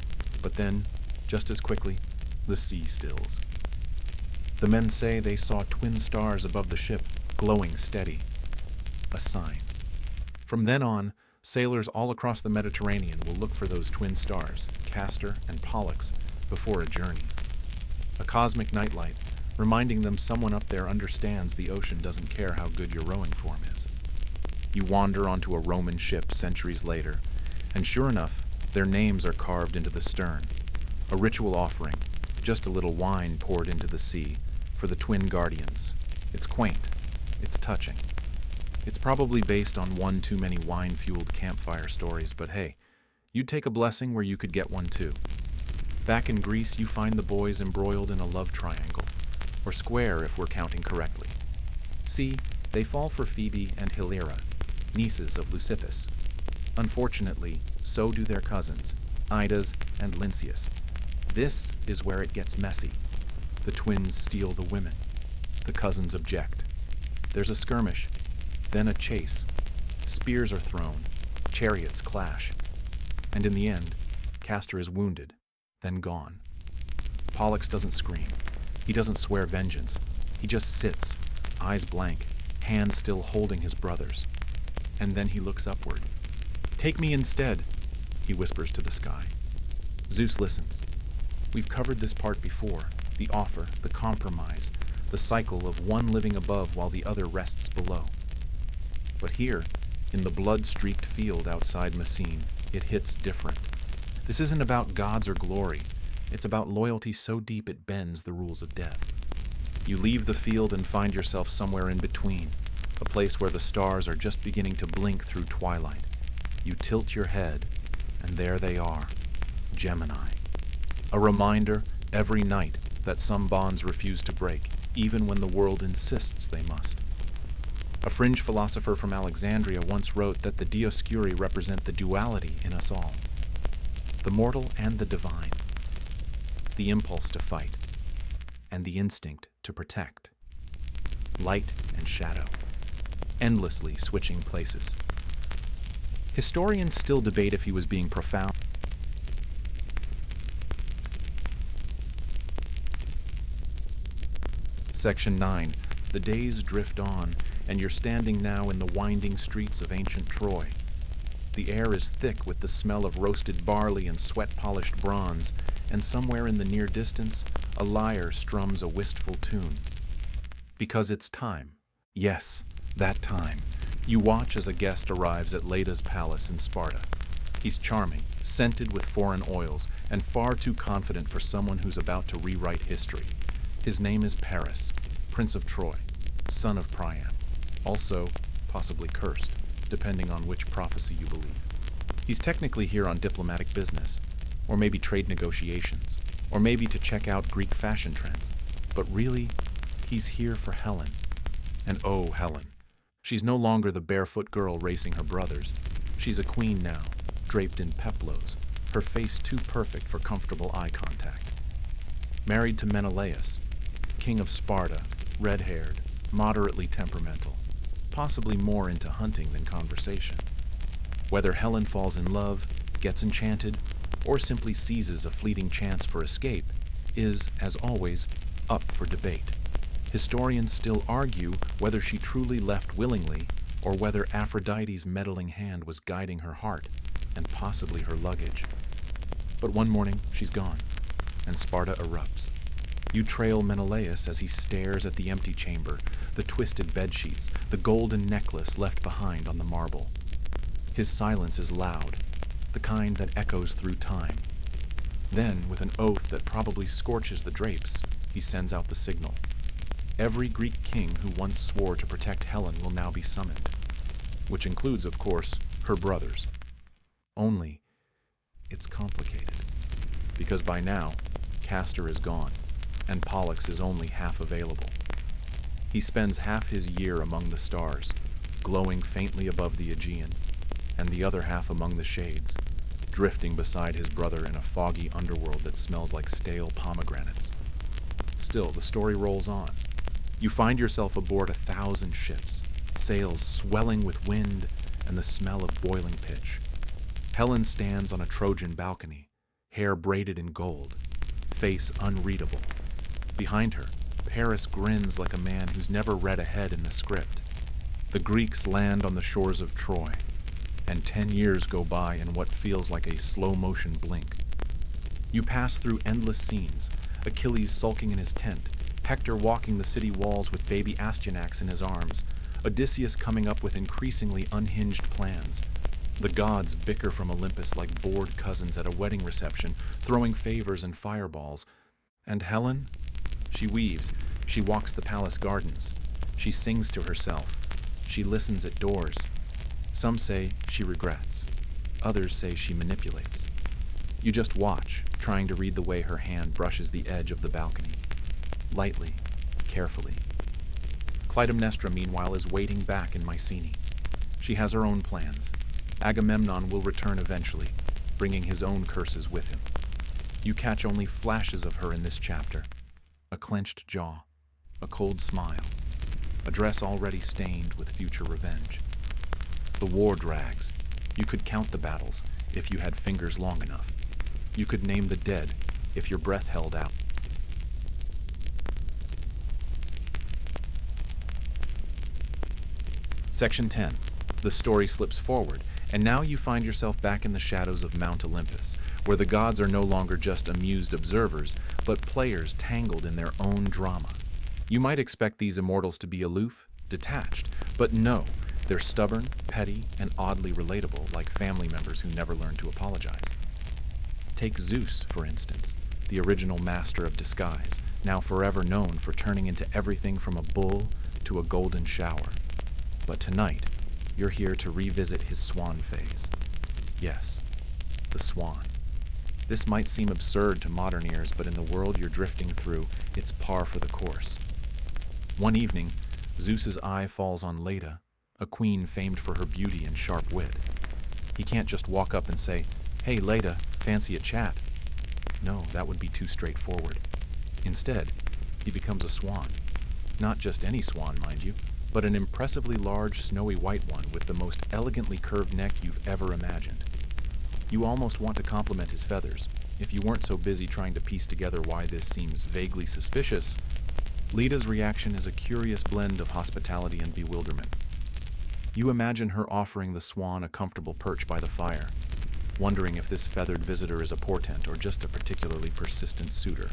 but then, just as quickly, the sea stills. The men say they saw twin stars above the ship, glowing steady. A sign. From then on, sailors all across the Mediterranean will look for those twin stars, Castor and Pollux, before a journey. A cosmic nightlight, reminding them someone up there understands the ocean doesn't care how good your rowing form is. You wander onto a Roman ship centuries later, and sure enough, their names are carved into the stern. A ritual offering, just a little wine poured into the sea, for the twin guardians. It's quaint. It's touching. It's probably based on one too many wine-fueled campfire stories, but hey, you'd take a blessing where you could get one too. Back in Greece, you find the boys embroiled in a love triangle, or square if we're counting correctly. See, they fall for Phoebe and Hilera, nieces of Leucippus. Unfortunately, so do their cousins, Idas and Lynceus. This is where it gets messy. The twins steal the women. The cousins object. There's a skirmish, then a chase. Spears are thrown, chariots clash. And in the end, Castor is wounded, then gone. Pollux doesn't scream. He doesn't swear vengeance. He just sits, eyes blank, hands still holding his brother's. And then he looks upward. "Take me instead," he whispers to the sky. Zeus listens. We've covered this part before, the offer, the compromise, the cycle of one living above while the other rests below. But here, in the blood-streaked field outside Messene, it hits different. This isn't about gods or glory. It's about loyalty so deep it bends the rules of death. You leave the field and find yourself somewhere in between, a place where the stars are just beginning to blink through twilight. You tilt your head, and there they are, Gemini. A reminder every night that some bonds refuse to break, even when the world insists they must. A fringe philosopher from Alexandria once wrote that the Dioscuri represent the duality in us all, the mortal and the divine, the impulse to fight, and the instinct to protect, light and shadow, endlessly switching places. Historians still debate if he was being profound. Section 9. The days drift on, and you're standing now in the winding streets of ancient Troy. The air is thick with the smell of roasted barley and sweat-polished bronze, and somewhere in the near distance, a lyre strums a wistful tune. Because it's time. Yes, that time. You watch as a guest arrives at Leda's palace in Sparta. He's charming, scented with foreign oils, and far too confident for someone who's about to rewrite history. His name is Paris, Prince of Troy, son of Priam. Also, possibly cursed, depending on which prophecy you believe. He's technically here on diplomatic business, or maybe trade negotiations, or maybe to check out Greek fashion trends. But really, he's here for Helen. And oh, Helen. She's no longer the barefoot girl racing her brothers. She's a queen now, draped in peplos, her face too perfect for comfortable eye contact. Married to Menelaus, king of Sparta, red-haired, moderately temperamental, possibly more into hunting than conversation. Whether Helen falls in love, gets enchanted, or simply seizes a fleeting chance for escape is, as always, up for debate. Historians still argue whether she truly left willingly or whether Aphrodite's meddling hand was guiding her heart and possibly her luggage. But one morning, she's gone, and Sparta erupts. You trail Menelaus as he stares at the empty chamber, the twisted bedsheets, the golden necklace left behind on the marble. His silence is loud, the kind that echoes through time. Then, with an oath that probably scorches the drapes, he sends out the signal. Every Greek king who once swore to protect Helen will now be summoned, which includes, of course, her brothers. Only, it's complicated, because by now, Castor is gone, and Pollux is only half available. He spends half his year among the stars, glowing faintly above the Aegean, and the other half among the shades, drifting beside his brother in a foggy underworld that smells like stale pomegranates. Still, the story rolls on. You find yourself aboard 1,000 ships, sails swelling with wind and the smell of boiling pitch. Helen stands on a Trojan balcony, hair braided in gold, face unreadable. Behind her, Paris grins like a man who's never read ahead in the script. The Greeks land on the shores of Troy, and 10 years go by in what feels like a slow-motion blink. You pass through endless scenes, Achilles sulking in his tent, Hector walking the city walls with baby Astyanax in his arms, Odysseus coming up with increasingly unhinged plans. The gods bicker from Olympus like bored cousins at a wedding reception, throwing favors and fireballs. And Helen? She weaves, she walks the palace gardens, she sings to herself, she listens at doors. Some say she regrets, others say she manipulates. You just watch, trying to read the way her hand brushes the edge of the balcony. Lightly, carefully. Clytemnestra, meanwhile, is waiting back in Mycenae. She has her own plans. Agamemnon will return eventually, bringing his own curses with him. You catch only flashes of her in this chapter. A clenched jaw, a cold smile, a dress already stained with future revenge. The war drags. You could count the battles if you had fingers long enough. You could name the dead if your breath held out. Section 10. The story slips forward, and now you find yourself back in the shadows of Mount Olympus, where the gods are no longer just amused observers, but players tangled in their own drama. You might expect these immortals to be aloof, detached, but no, they're stubborn, petty, and oddly relatable, like family members who never learn to apologize. Take Zeus, for instance, the original master of disguise, now forever known for turning into everything from a bull to a golden shower. But tonight, you're here to revisit his swan phase. Yes, the swan. This might seem absurd to modern ears, but in the world you're drifting through, it's par for the course. One evening, Zeus's eye falls on Leda, a queen famed for her beauty and sharp wit. He can't just walk up and say, "Hey, Leda, fancy a chat?" No, that would be too straightforward. Instead, he becomes a swan. Not just any swan, mind you, but an impressively large, snowy white one with the most elegantly curved neck you've ever imagined. You almost want to compliment his feathers. If you weren't so busy trying to piece together why this seems vaguely suspicious, Leda's reaction is a curious blend of hospitality and bewilderment. You imagine her offering the swan a comfortable perch by the fire, wondering if this feathered visitor is a portent or just a particularly persistent suitor.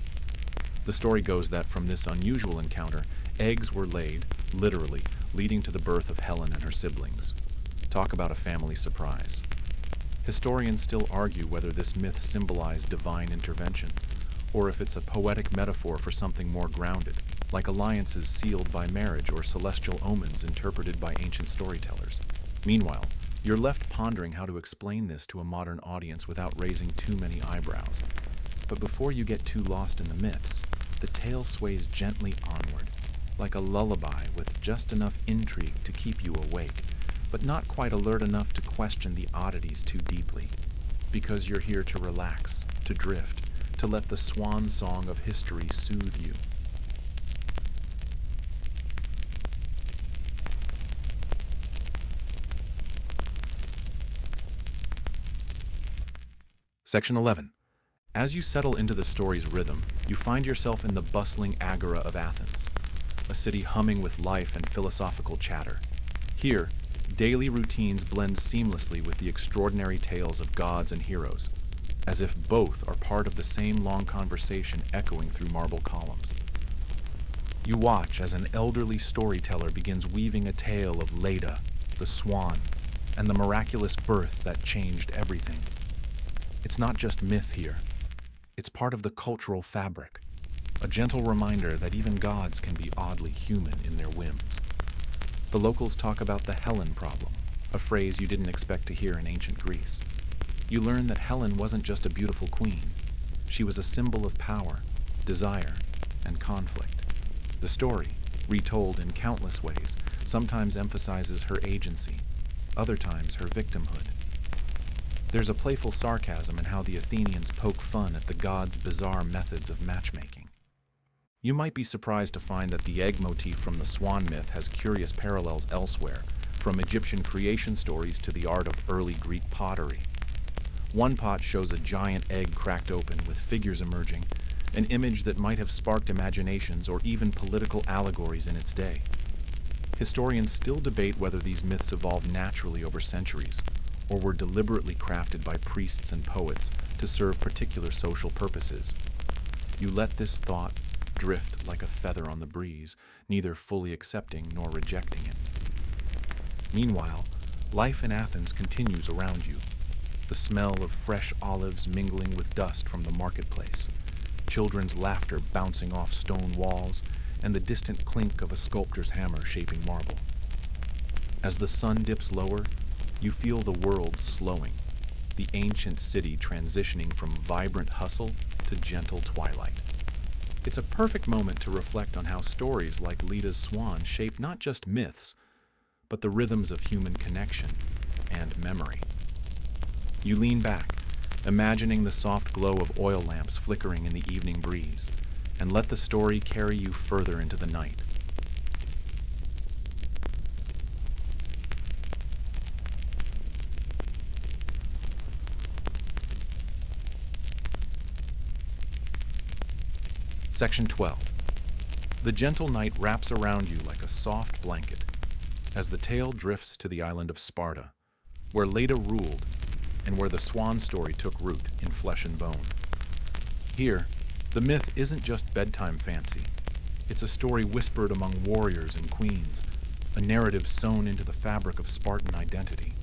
The story goes that from this unusual encounter, eggs were laid, literally, leading to the birth of Helen and her siblings. Talk about a family surprise. Historians still argue whether this myth symbolized divine intervention, or if it's a poetic metaphor for something more grounded, like alliances sealed by marriage or celestial omens interpreted by ancient storytellers. Meanwhile, you're left pondering how to explain this to a modern audience without raising too many eyebrows. But before you get too lost in the myths, the tale sways gently onward, like a lullaby with just enough intrigue to keep you awake, but not quite alert enough to question the oddities too deeply. Because you're here to relax, to drift, to let the swan song of history soothe you. Section 11. As you settle into the story's rhythm, you find yourself in the bustling agora of Athens, a city humming with life and philosophical chatter. Here, daily routines blend seamlessly with the extraordinary tales of gods and heroes, as if both are part of the same long conversation echoing through marble columns. You watch as an elderly storyteller begins weaving a tale of Leda, the swan, and the miraculous birth that changed everything. It's not just myth here. It's part of the cultural fabric, a gentle reminder that even gods can be oddly human in their whims. The locals talk about the Helen problem, a phrase you didn't expect to hear in ancient Greece. You learn that Helen wasn't just a beautiful queen. She was a symbol of power, desire, and conflict. The story, retold in countless ways, sometimes emphasizes her agency, other times her victimhood. There's a playful sarcasm in how the Athenians poke fun at the gods' bizarre methods of matchmaking. You might be surprised to find that the egg motif from the Swan myth has curious parallels elsewhere, from Egyptian creation stories to the art of early Greek pottery. One pot shows a giant egg cracked open with figures emerging, an image that might have sparked imaginations or even political allegories in its day. Historians still debate whether these myths evolved naturally over centuries, or were deliberately crafted by priests and poets to serve particular social purposes. You let this thought drift like a feather on the breeze, neither fully accepting nor rejecting it. Meanwhile, life in Athens continues around you. The smell of fresh olives mingling with dust from the marketplace, children's laughter bouncing off stone walls, and the distant clink of a sculptor's hammer shaping marble. As the sun dips lower, you feel the world slowing, the ancient city transitioning from vibrant hustle to gentle twilight. It's a perfect moment to reflect on how stories like Leda's Swan shape not just myths, but the rhythms of human connection and memory. You lean back, imagining the soft glow of oil lamps flickering in the evening breeze, and let the story carry you further into the night. Section 12. The gentle night wraps around you like a soft blanket as the tale drifts to the island of Sparta, where Leda ruled and where the Swan story took root in flesh and bone. Here, the myth isn't just bedtime fancy. It's a story whispered among warriors and queens, a narrative sewn into the fabric of Spartan identity.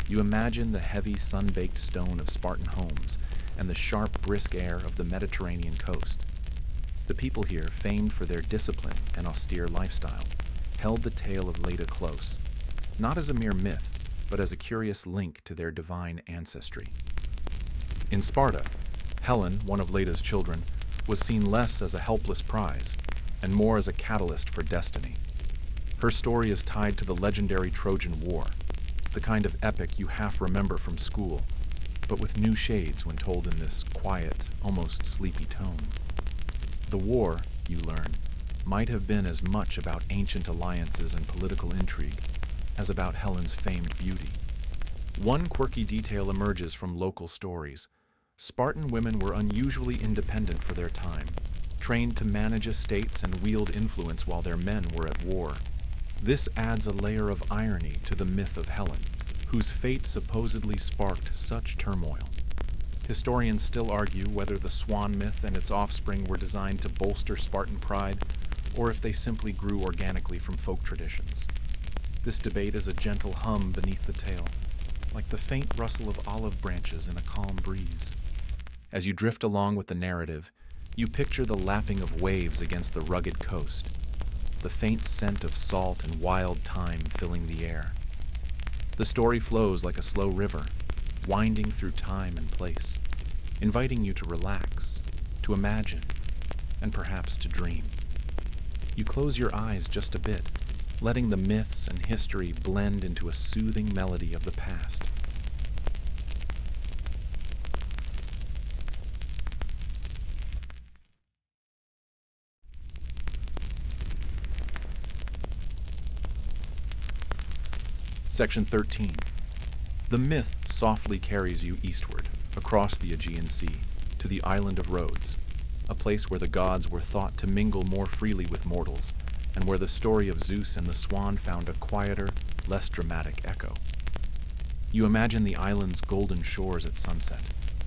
You imagine the heavy sun-baked stone of Spartan homes and the sharp, brisk air of the Mediterranean coast. The people here, famed for their discipline and austere lifestyle, held the tale of Leda close, not as a mere myth, but as a curious link to their divine ancestry. In Sparta, Helen, one of Leda's children, was seen less as a helpless prize and more as a catalyst for destiny. Her story is tied to the legendary Trojan War, the kind of epic you half remember from school, but with new shades when told in this quiet, almost sleepy tone. The war, you learn, might have been as much about ancient alliances and political intrigue as about Helen's famed beauty. One quirky detail emerges from local stories. Spartan women were unusually independent for their time, trained to manage estates and wield influence while their men were at war. This adds a layer of irony to the myth of Helen, whose fate supposedly sparked such turmoil. Historians still argue whether the Swan myth and its offspring were designed to bolster Spartan pride, or if they simply grew organically from folk traditions. This debate is a gentle hum beneath the tale, like the faint rustle of olive branches in a calm breeze. As you drift along with the narrative, you picture the lapping of waves against the rugged coast, the faint scent of salt and wild thyme filling the air. The story flows like a slow river, winding through time and place, inviting you to relax, to imagine, and perhaps to dream. You close your eyes just a bit, letting the myths and history blend into a soothing melody of the past. Section 13. The myth softly carries you eastward, across the Aegean Sea, to the island of Rhodes, a place where the gods were thought to mingle more freely with mortals, and where the story of Zeus and the Swan found a quieter, less dramatic echo. You imagine the island's golden shores at sunset,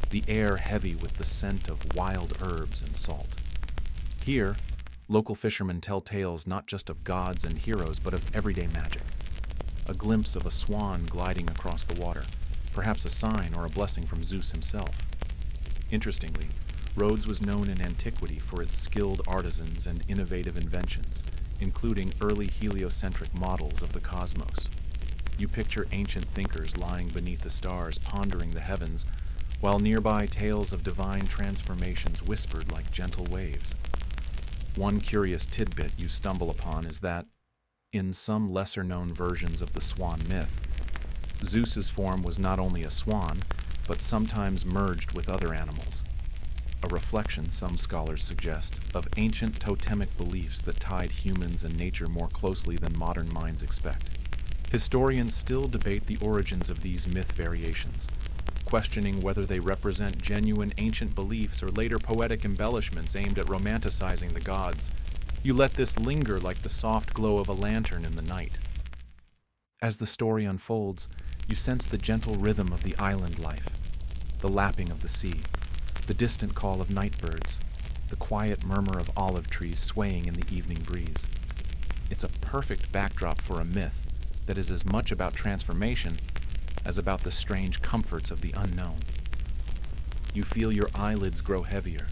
the air heavy with the scent of wild herbs and salt. Here, local fishermen tell tales not just of gods and heroes, but of everyday magic. A glimpse of a swan gliding across the water, perhaps a sign or a blessing from Zeus himself. Interestingly, Rhodes was known in antiquity for its skilled artisans and innovative inventions, including early heliocentric models of the cosmos. You picture ancient thinkers lying beneath the stars, pondering the heavens, while nearby tales of divine transformations whispered like gentle waves. One curious tidbit you stumble upon is that, in some lesser-known versions of the swan myth, Zeus's form was not only a swan, but sometimes merged with other animals. A reflection, some scholars suggest, of ancient totemic beliefs that tied humans and nature more closely than modern minds expect. Historians still debate the origins of these myth variations, questioning whether they represent genuine ancient beliefs or later poetic embellishments aimed at romanticizing the gods. You let this linger like the soft glow of a lantern in the night. As the story unfolds, you sense the gentle rhythm of the island life, the lapping of the sea, the distant call of night birds, the quiet murmur of olive trees swaying in the evening breeze. It's a perfect backdrop for a myth that is as much about transformation as about the strange comforts of the unknown. You feel your eyelids grow heavier,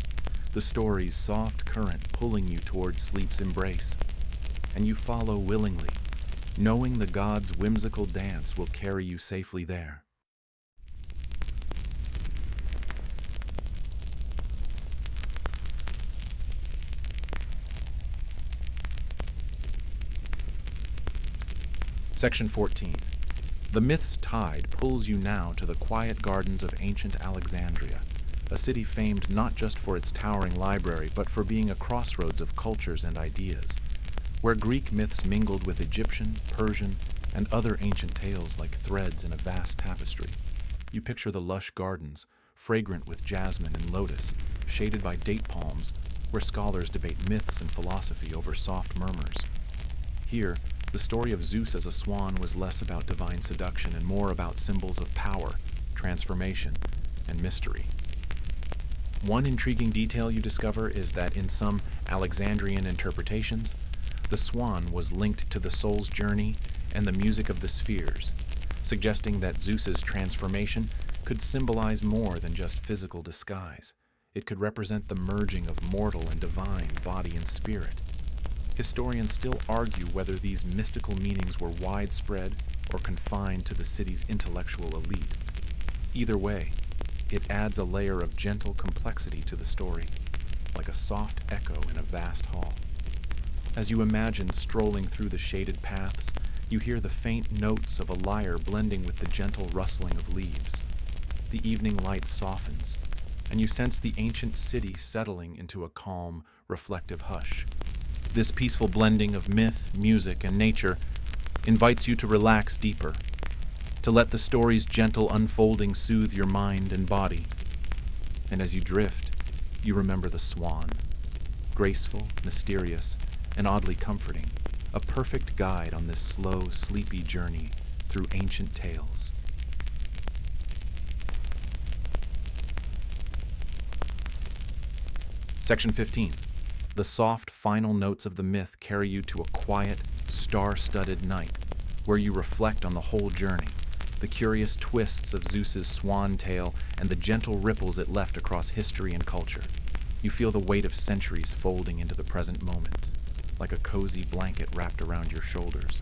the story's soft current pulling you toward sleep's embrace, and you follow willingly, knowing the god's whimsical dance will carry you safely there. Section 14. The myth's tide pulls you now to the quiet gardens of ancient Alexandria, a city famed not just for its towering library, but for being a crossroads of cultures and ideas, where Greek myths mingled with Egyptian, Persian, and other ancient tales like threads in a vast tapestry. You picture the lush gardens, fragrant with jasmine and lotus, shaded by date palms, where scholars debate myths and philosophy over soft murmurs. Here, the story of Zeus as a swan was less about divine seduction and more about symbols of power, transformation, and mystery. One intriguing detail you discover is that in some Alexandrian interpretations, the swan was linked to the soul's journey and the music of the spheres, suggesting that Zeus's transformation could symbolize more than just physical disguise. It could represent the merging of mortal and divine, body and spirit. Historians still argue whether these mystical meanings were widespread or confined to the city's intellectual elite. Either way, it adds a layer of gentle complexity to the story, like a soft echo in a vast hall. As you imagine strolling through the shaded paths, you hear the faint notes of a lyre blending with the gentle rustling of leaves. The evening light softens, and you sense the ancient city settling into a calm, reflective hush. This peaceful blending of myth, music, and nature invites you to relax deeper, to let the story's gentle unfolding soothe your mind and body. And as you drift, you remember the swan, graceful, mysterious, and oddly comforting, a perfect guide on this slow, sleepy journey through ancient tales. Section 15. The soft, final notes of the myth carry you to a quiet, star-studded night, where you reflect on the whole journey, the curious twists of Zeus's swan tale and the gentle ripples it left across history and culture. You feel the weight of centuries folding into the present moment, like a cozy blanket wrapped around your shoulders.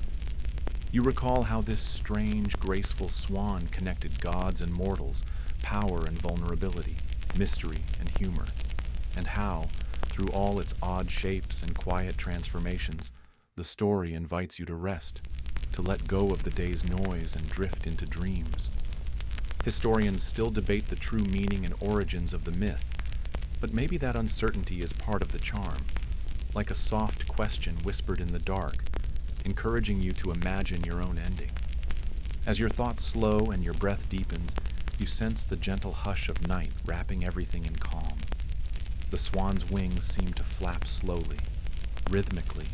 You recall how this strange, graceful swan connected gods and mortals, power and vulnerability, mystery and humor, and how, through all its odd shapes and quiet transformations, the story invites you to rest, to let go of the day's noise and drift into dreams. Historians still debate the true meaning and origins of the myth, but maybe that uncertainty is part of the charm, like a soft question whispered in the dark, encouraging you to imagine your own ending. As your thoughts slow and your breath deepens, you sense the gentle hush of night wrapping everything in calm. The swan's wings seem to flap slowly, rhythmically,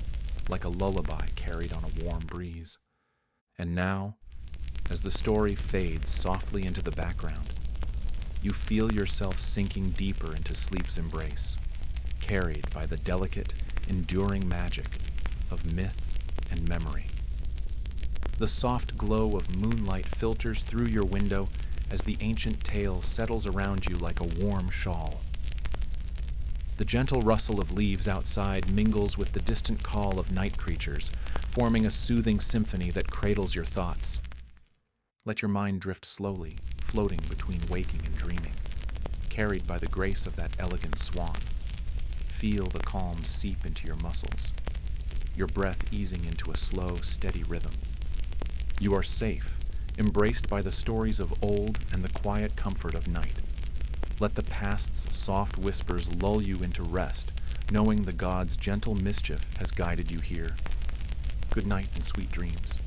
like a lullaby carried on a warm breeze. And now, as the story fades softly into the background, you feel yourself sinking deeper into sleep's embrace, carried by the delicate, enduring magic of myth and memory. The soft glow of moonlight filters through your window as the ancient tale settles around you like a warm shawl. The gentle rustle of leaves outside mingles with the distant call of night creatures, forming a soothing symphony that cradles your thoughts. Let your mind drift slowly, floating between waking and dreaming, carried by the grace of that elegant swan. Feel the calm seep into your muscles, your breath easing into a slow, steady rhythm. You are safe, embraced by the stories of old and the quiet comfort of night. Let the past's soft whispers lull you into rest, knowing the gods' gentle mischief has guided you here. Good night and sweet dreams.